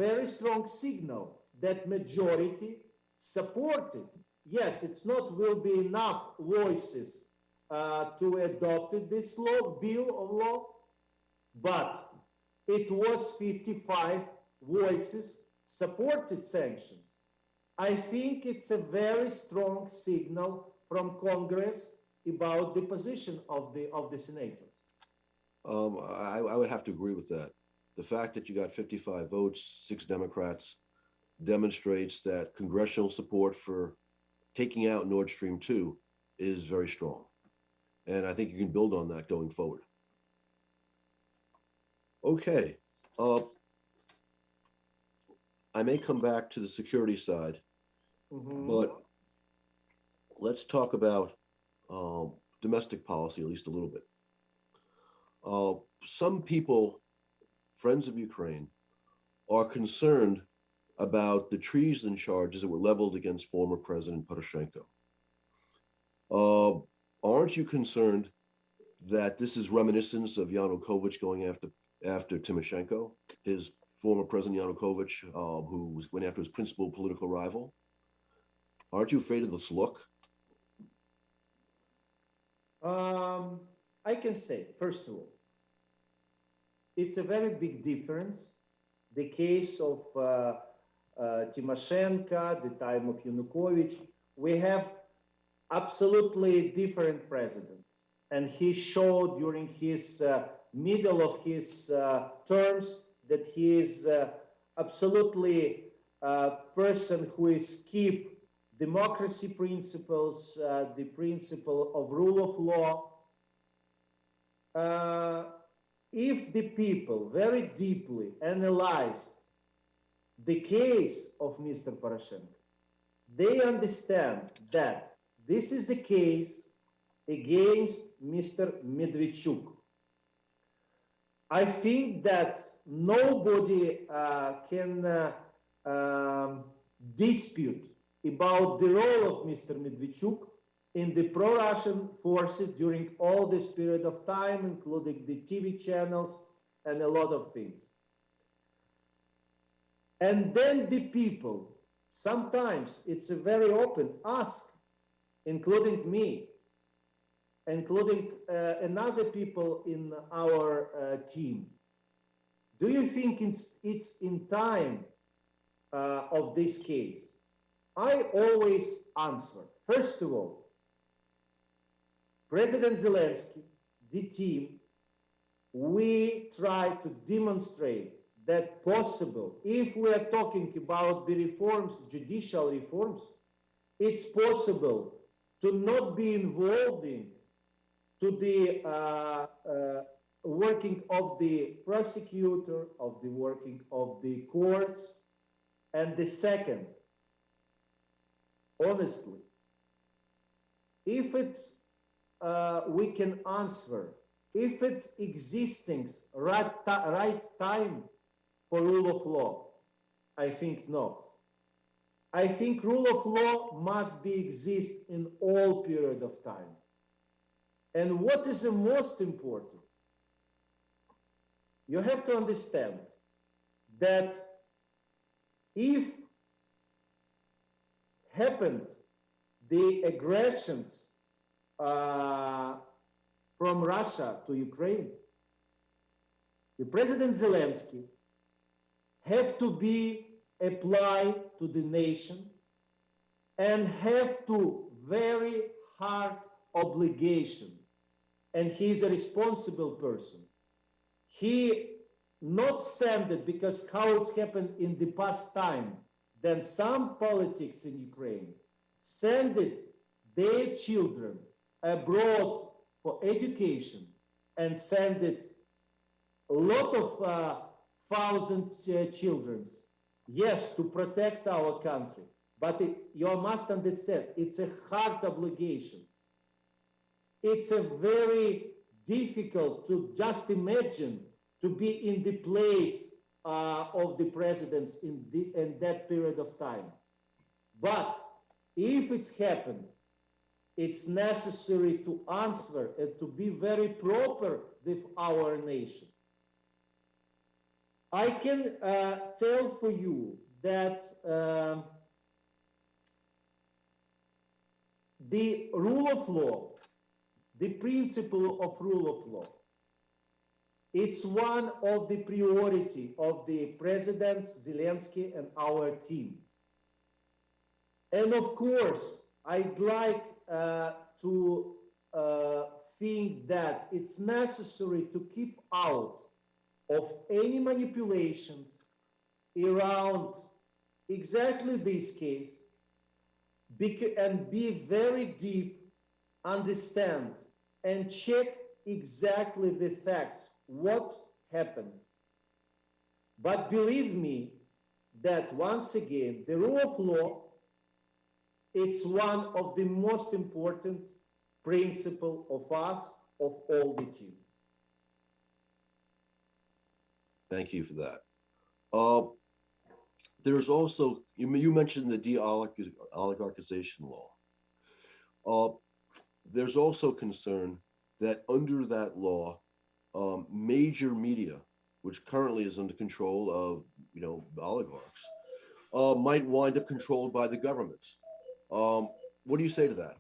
very strong signal that majority supported. Yes, it's not will be enough voices to adopt this bill of law, but it was 55 voices supported sanctions. I think it's a very strong signal from Congress about the position of the senators. I would have to agree with that. The fact that you got 55 votes, 6 Democrats, demonstrates that congressional support for taking out Nord Stream 2 is very strong. And I think you can build on that going forward. Okay. I may come back to the security side, but let's talk about domestic policy, at least a little bit. Some people, friends of Ukraine, are concerned about the treason charges that were leveled against former President Poroshenko. Aren't you concerned that this is reminiscent of Yanukovych going after Tymoshenko, his former President Yanukovych, who went after his principal political rival? Aren't you afraid of this look? I can say, first of all, it's a very big difference. The case of Tymoshenko, the time of Yanukovych, we have absolutely different presidents. And he showed during his middle of his terms that he is absolutely a person who is keep democracy principles, the principle of rule of law. If the people very deeply analyzed the case of Mr. Poroshenko, they understand that this is a case against Mr. Medvedchuk. I think that nobody can dispute about the role of Mr. Medvedchuk in the pro-Russian forces during all this period of time, including the TV channels and a lot of things. And then the people, sometimes it's a very open, ask, including me, including another people in our team, do you think it's in time of this case? I always answer, first of all, President Zelensky, the team, we try to demonstrate that possible, if we are talking about the reforms, judicial reforms, it's possible to not be involved in to the working of the prosecutor, of the working of the courts. And the second, honestly, if it's we can answer, if it's existing right time for rule of law, I think no. I think rule of law must be exist in all period of time. And what is the most important? You have to understand that if happened the aggressions from Russia to Ukraine, the President Zelensky have to be applied to the nation and have to very hard obligation. And he is a responsible person. He not send it because how it's happened in the past time, then some politics in Ukraine send it their children abroad for education and send it a lot of thousand children, yes, to protect our country. But you must understand, it's a hard obligation. It's a very difficult to just imagine to be in the place of the presidents in that period of time. But if it's happened, it's necessary to answer and to be very proper with our nation. I can tell for you that the rule of law, the principle of rule of law, it's one of the priority of the President Zelensky and our team. And of course, I'd like to think that it's necessary to keep out of any manipulations around exactly this case and be very deep, understand and check exactly the facts, what happened. But believe me that once again, the rule of law, it's one of the most important principles of us, of all the team. Thank you for that. There's also, you mentioned the de-oligarchization law. There's also concern that under that law, major media, which currently is under control of oligarchs, might wind up controlled by the government. What do you say to that?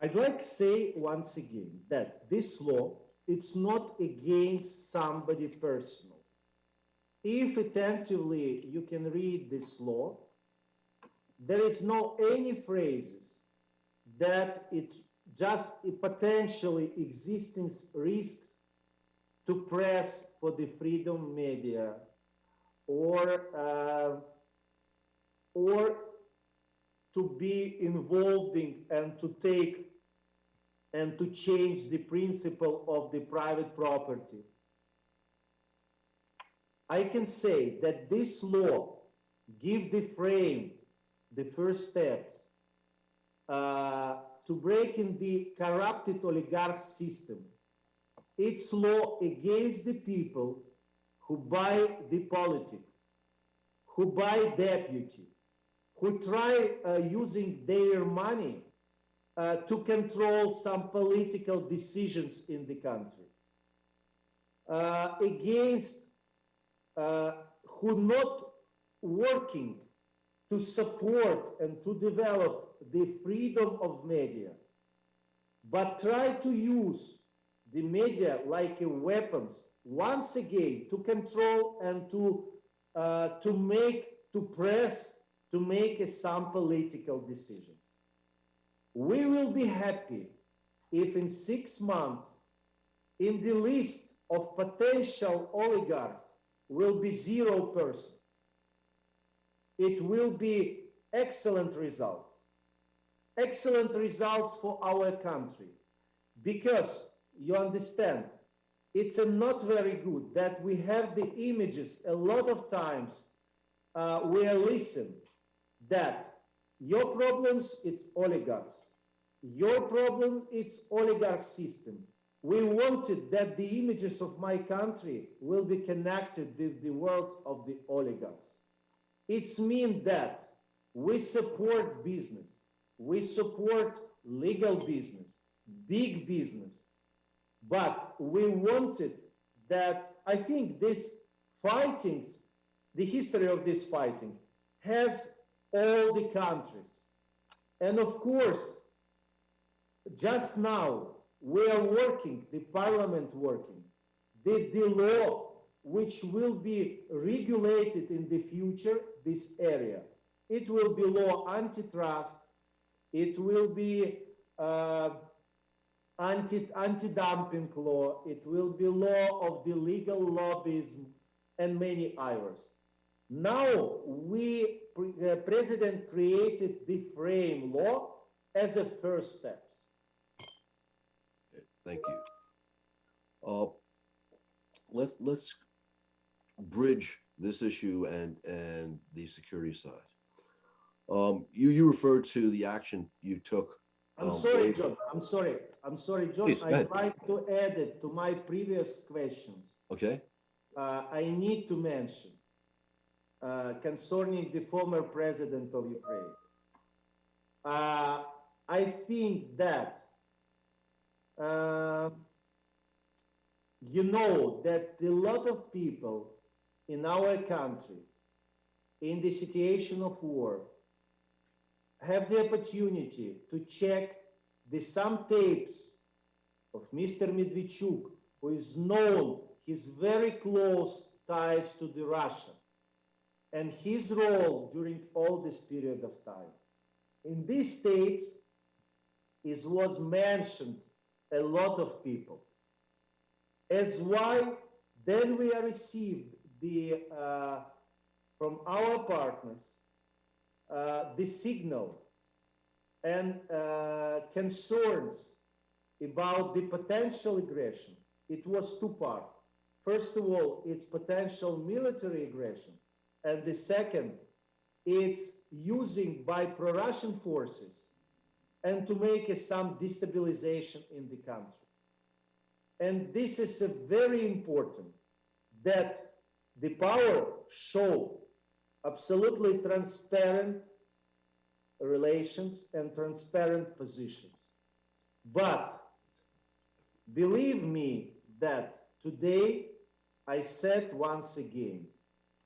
I'd like to say once again that this law, it's not against somebody personal. If attentively you can read this law, there is no any phrases that it just potentially existing risks to press for the freedom media or to be involving and to take and to change the principle of the private property. I can say that this law gives the frame, the first steps to break in the corrupted oligarch system. It's law against the people who buy the politics, who buy deputy, who try using their money to control some political decisions in the country, against who not working to support and to develop the freedom of media, but try to use the media like a weapons once again to control and to press to make some political decisions. We will be happy if in 6 months in the list of potential oligarchs will be 0%. It will be excellent results for our country, because you understand, it's not very good that we have the images a lot of times we are listening that your problems, it's oligarchs. Your problem, it's oligarch system. We wanted that the images of my country will be connected with the world of the oligarchs. It's mean that we support business. We support legal business, big business. But we wanted that, I think this fightings, the history of this fighting has all the countries. And of course, just now we are working, the parliament working, the law which will be regulated in the future, this area. It will be law antitrust, it will be anti-dumping law, it will be law of the legal lobbyism, and many others. Now the president created the frame law as a first step. Thank you. Let's bridge this issue and the security side. You referred to the action you took. I'm sorry, John. I'm sorry, John. Please, I'd like to add it to my previous questions. Okay. I need to mention concerning the former president of Ukraine. I think that you know that a lot of people in our country, in the situation of war, have the opportunity to check some tapes of Mr. Medvedchuk, who is known his very close ties to the Russia and his role during all this period of time. In these tapes, it was mentioned a lot of people. As why then we are received from our partners the signal and concerns about the potential aggression. It was two parts. First of all, it's potential military aggression, and the second, it's using by pro-Russian forces and to make some destabilization in the country. And this is very important, that the power show absolutely transparent relations and transparent positions. But believe me that today I said once again,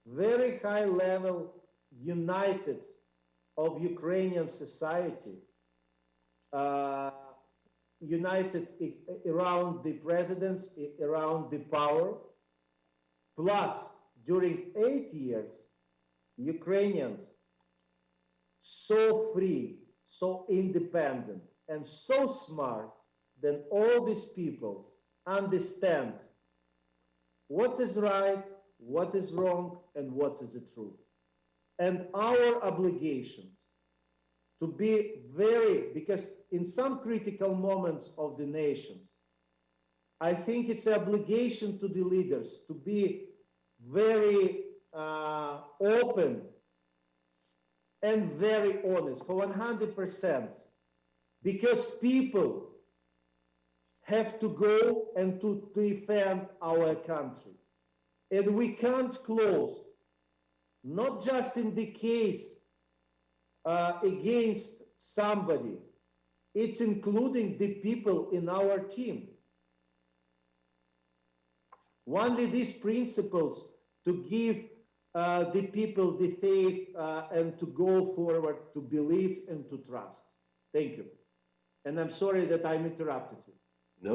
very high level united of Ukrainian society, united around the presidents, around the power, plus during 8 years, Ukrainians so free, so independent, and so smart that all these people understand what is right, what is wrong, and what is the truth. And our obligations to be because in some critical moments of the nations, I think it's an obligation to the leaders to be very open and very honest for 100%, because people have to go and to defend our country. And we can't close, not just in the case against somebody, it's including the people in our team. Only these principles to give the people the faith and to go forward, to believe and to trust. Thank you. And I'm sorry that I'm interrupted you.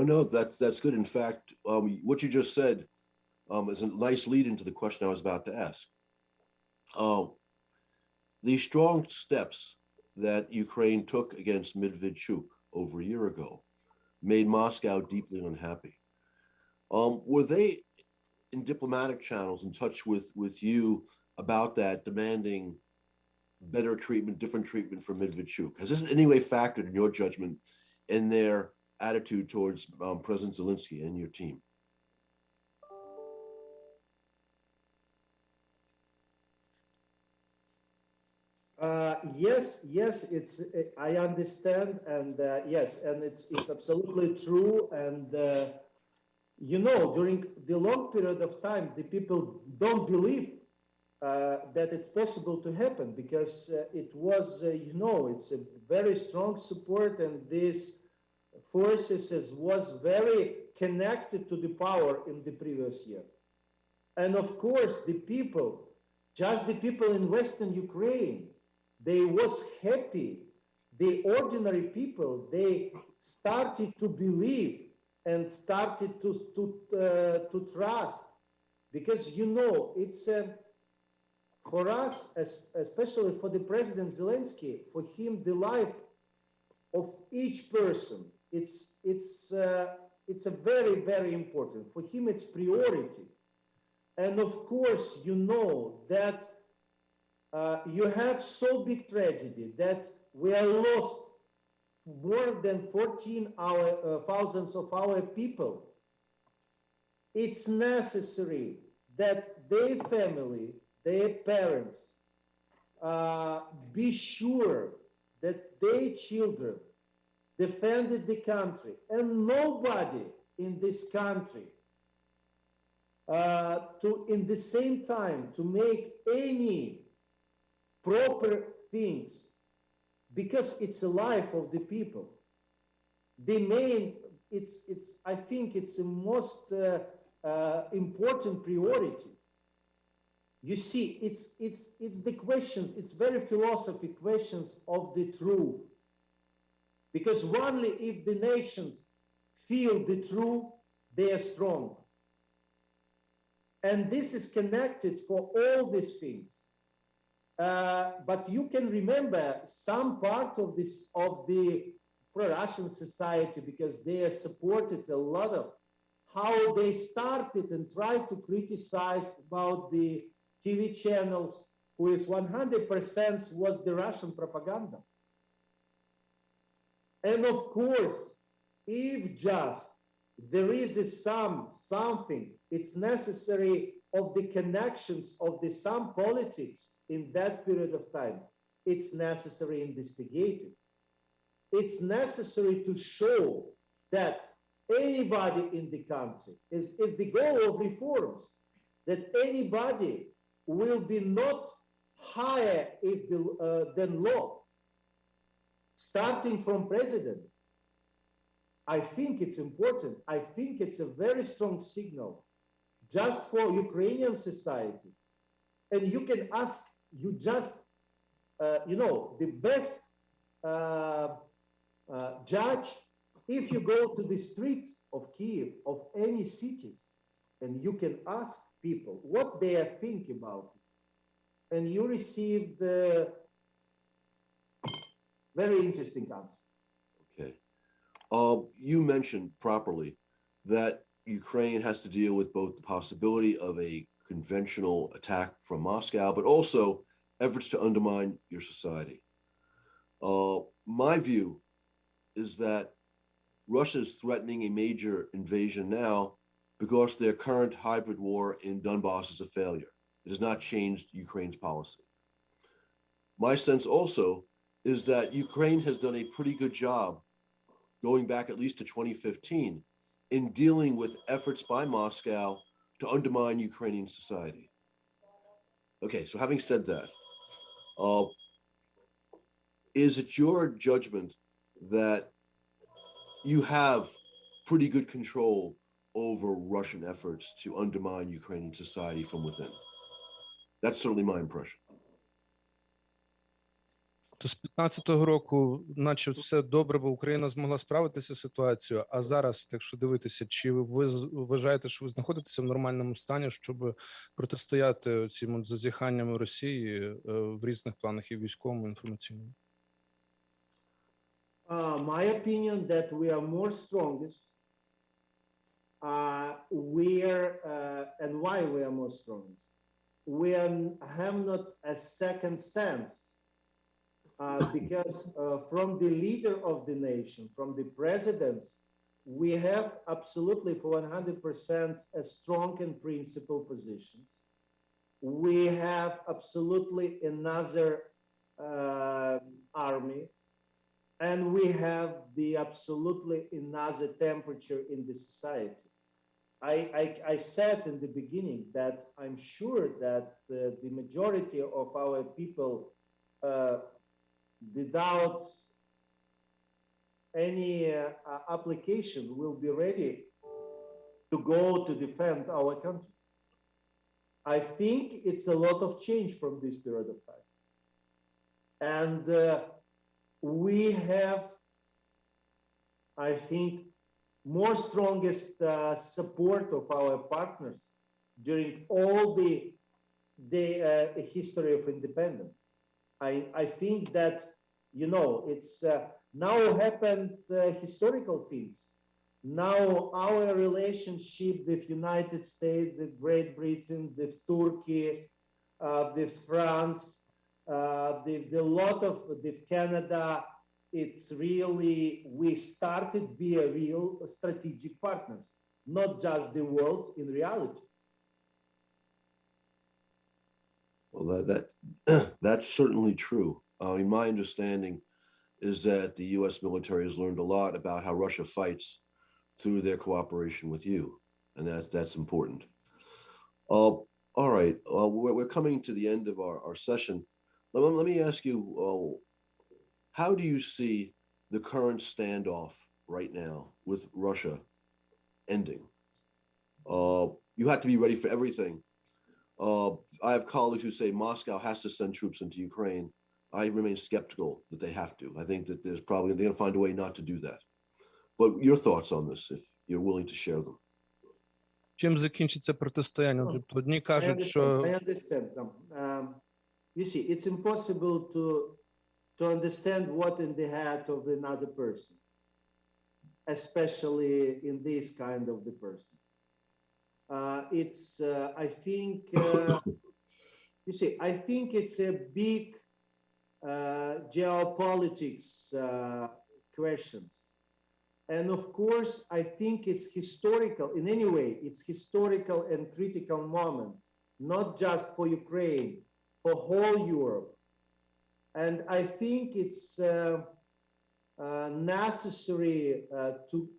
No, that's good. In fact, what you just said is a nice lead into the question I was about to ask. The strong steps that Ukraine took against Medvedchuk over a year ago made Moscow deeply unhappy. Were they in diplomatic channels in touch with you about that, demanding better treatment, different treatment for Medvedchuk? Has this in any way factored in your judgment in their attitude towards President Zelensky and your team? Yes, it's I understand, and yes, and it's absolutely true. And you know, during the long period of time, the people don't believe that it's possible to happen, because it was, you know, it's a very strong support, and this forces was very connected to the power in the previous year. And of course, the people, just the people in Western Ukraine, they was happy. The ordinary people, they started to believe and started to trust, because, you know, it's for us, especially for the President Zelensky, for him, the life of each person, it's a very, very important. For him, it's priority. And of course, you know that you have so big tragedy that we are lost more than 14,000 of our people. It's necessary that their family, their parents, be sure that their children defended the country, and nobody in this country to in the same time to make any proper things, because it's a life of the people. The main, I think it's the most important priority. You see, it's the questions, it's very philosophical questions of the truth. Because only if the nations feel the truth, they are strong. And this is connected for all these things. But you can remember some part of this, of the pro-Russian society, because they are supported a lot of how they started and tried to criticize about the TV channels, who is 100% was the Russian propaganda. And of course, if just there is something, it's necessary of the connections of the some politics in that period of time, it's necessary investigated. It's necessary to show that anybody in the country is the goal of reforms, that anybody will be not higher if than law, starting from president. I think it's important. I think it's a very strong signal just for Ukrainian society. And you can ask, you just, you know, the best judge, if you go to the street of Kiev, of any cities, and you can ask people what they are thinking about it, and you receive the very interesting answer. Okay. You mentioned properly that Ukraine has to deal with both the possibility of a conventional attack from Moscow, but also efforts to undermine your society. My view is that Russia is threatening a major invasion now because their current hybrid war in Donbass is a failure. It has not changed Ukraine's policy. My sense also is that Ukraine has done a pretty good job, going back at least to 2015, in dealing with efforts by Moscow to undermine Ukrainian society. Okay, so having said that, is it your judgment that you have pretty good control over Russian efforts to undermine Ukrainian society from within? That's certainly my impression. То з 15-го року, наче все добре, бо Україна змогла справитися з ситуацією, а зараз, якщо дивитися, чи ви вважаєте, що ви знаходитеся в нормальному стані, щоб протистояти цим зазіханням Росії в різних планах і військовому, і інформаційному? My opinion that we are more strongest. And why we are more strongest? We have not a second sense. Because from the leader of the nation, from the presidents, we have absolutely for 100% a strong and principled positions. We have absolutely another army, and we have the absolutely another temperature in the society. I said in the beginning that I'm sure that the majority of our people without any application will be ready to go to defend our country. I think it's a lot of change from this period of time. And we have, I think, more strongest support of our partners during all the history of independence. I think that, it's now happened historical things. Now our relationship with United States, with Great Britain, with Turkey, with France, with Canada, it's really, we started to be a real strategic partners, not just the worlds in reality. Well, that's certainly true. My understanding is that the U.S. military has learned a lot about how Russia fights through their cooperation with you, and that's important. All right, we're coming to the end of our session. Let me ask you, how do you see the current standoff right now with Russia ending? You have to be ready for everything. I have colleagues who say Moscow has to send troops into Ukraine. I remain skeptical that they have to. I think that they're going to find a way not to do that. But your thoughts on this, if you're willing to share them. Чим закінчиться протистояння? Тобто одні кажуть, що... I understand. You see, it's impossible to understand what in the head of another person, especially in this kind of the person. I think, I think it's a big geopolitics questions. And of course, I think it's historical. In any way, it's historical and critical moment, not just for Ukraine, for whole Europe. And I think it's necessary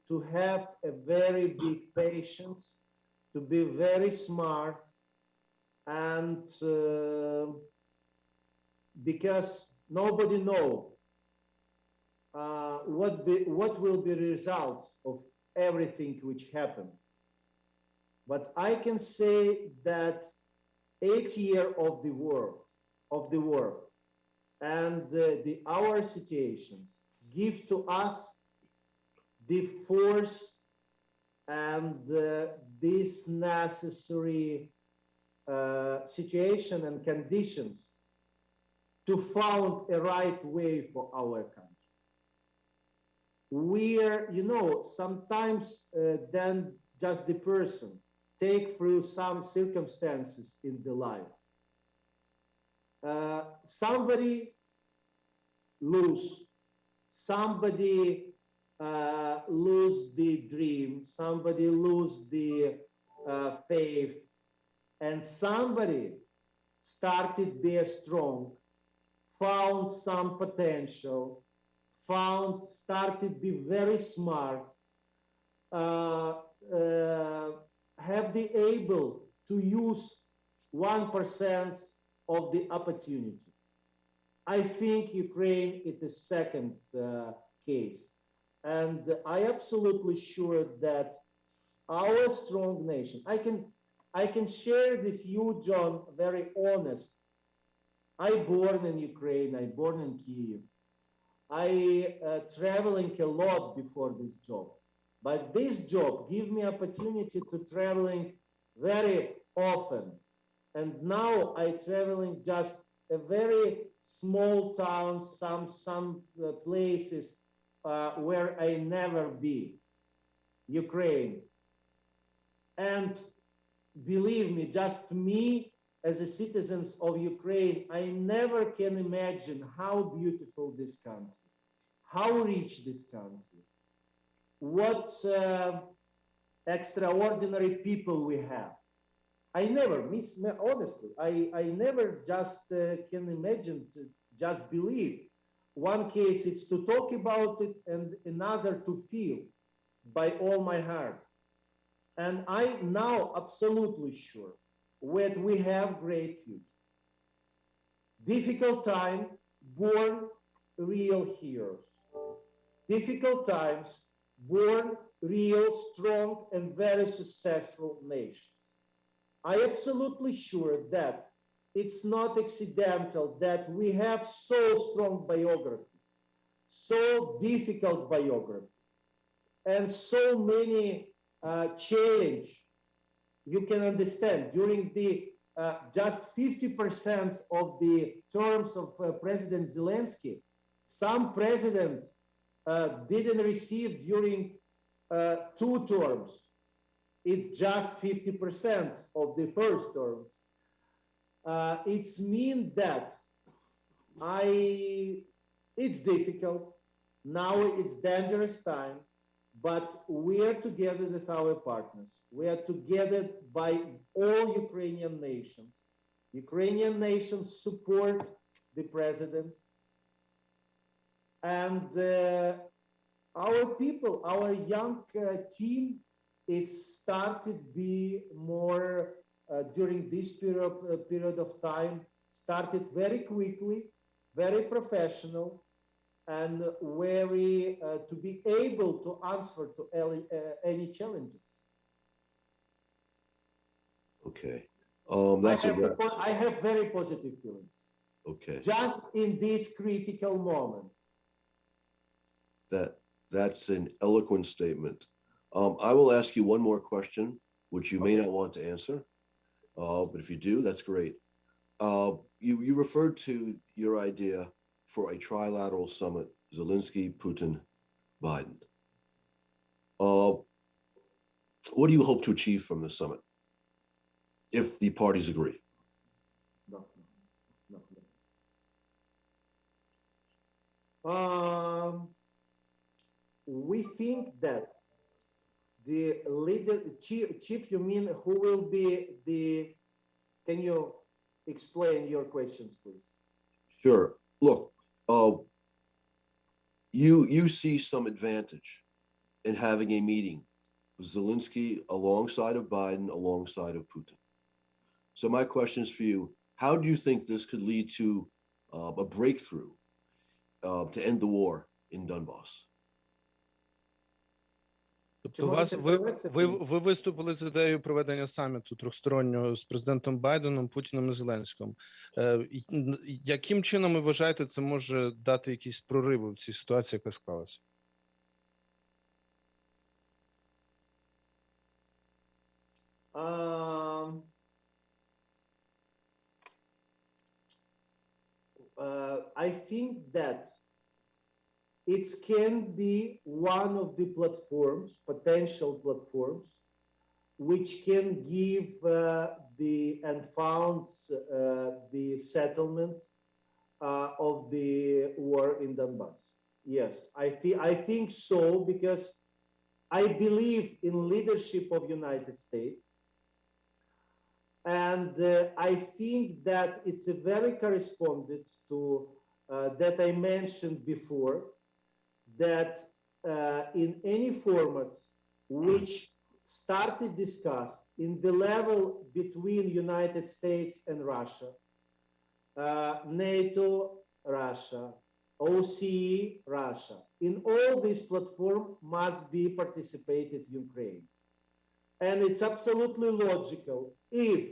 to have a very big patience, to be very smart, and because nobody knows what will be results of everything which happened. But I can say that 8 years of the war, and our situations give to us the force and this necessary situation and conditions to find a right way for our country. We're, sometimes then just the person take through some circumstances in the life. Somebody lose, somebody lose the dream, somebody lose the faith, and somebody started be strong, found some potential, started be very smart, have the able to use 1% of the opportunity. I think Ukraine is the second case. And I absolutely sure that our strong nation, I can share with you, John, very honest. I born in Ukraine, I born in Kyiv. I traveling a lot before this job, but this job give me opportunity to traveling very often. And now I traveling just a very small town, some places where I never be, Ukraine. And believe me, just me as a citizens of Ukraine, I never can imagine how beautiful this country, how rich this country, what extraordinary people we have. I never miss, honestly, I never just can imagine, to just believe. One case is to talk about it and another to feel by all my heart. And I now absolutely sure that we have great future. Difficult time, born real heroes. Difficult times, born real, strong, and very successful nations. I absolutely sure that it's not accidental that we have so strong biography, so difficult biography, and so many challenge. You can understand during the just 50% of the terms of President Zelensky, some presidents didn't receive during 2 terms. It's just 50% of the first terms. It's mean that it's difficult. Now it's dangerous time, but we are together with our partners. We are together by all Ukrainian nations. Ukrainian nations support the presidents. And our people, our young team, it started be more during this period of time, started very quickly, very professional, and very to be able to answer to any challenges. Okay. I have very positive feelings. Okay. Just in this critical moment. That's an eloquent statement. I will ask you one more question, which you may not want to answer, but if you do, that's great. You referred to your idea for a trilateral summit, Zelensky, Putin, Biden. What do you hope to achieve from the summit, if the parties agree? No. We think that the leader, chief, you mean who will be the, can you explain your questions, please? Sure. Look, you see some advantage in having a meeting with Zelensky alongside of Biden, alongside of Putin. So my question is for you, how do you think this could lead to a breakthrough to end the war in Donbass? Тобто ви виступили з ідеєю проведення саміту трьохстороннього з президентом Байденом, Путіним і Зеленським. Яким чином ви вважаєте, це може дати якісь прориви в цій ситуації, яка склалася? I think that it can be one of the platforms, potential platforms, which can give and found the settlement of the war in Donbass. Yes, I think so, because I believe in leadership of United States. And I think that it's a very corresponded to that I mentioned before, that in any formats which started discussed in the level between United States and Russia, NATO, Russia, OCE Russia. In all these platforms must be participated Ukraine. And it's absolutely logical if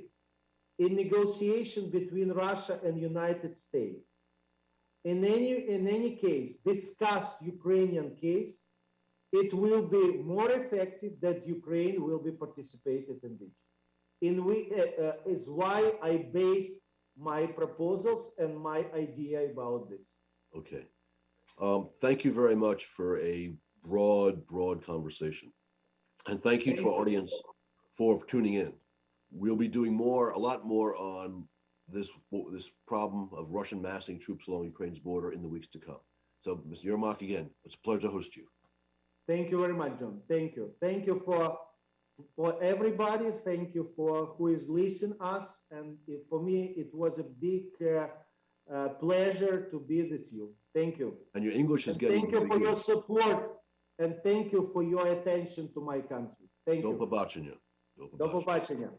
in negotiation between Russia and United States, in any case, discussed Ukrainian case, it will be more effective that Ukraine will be participated in this. Is why I based my proposals and my idea about this. Okay. Thank you very much for a broad conversation. And thank you to our audience for tuning in. We'll be doing a lot more on this problem of Russian massing troops along Ukraine's border in the weeks to come. So, Mr. Yermak, again, it's a pleasure to host you. Thank you very much, John. Thank you. Thank you for everybody. Thank you for who is listening us. And for me, it was a big pleasure to be with you. Thank you. And your English is getting Thank you for your support. And thank you for your attention to my country. Thank you. До побачення. До побачення.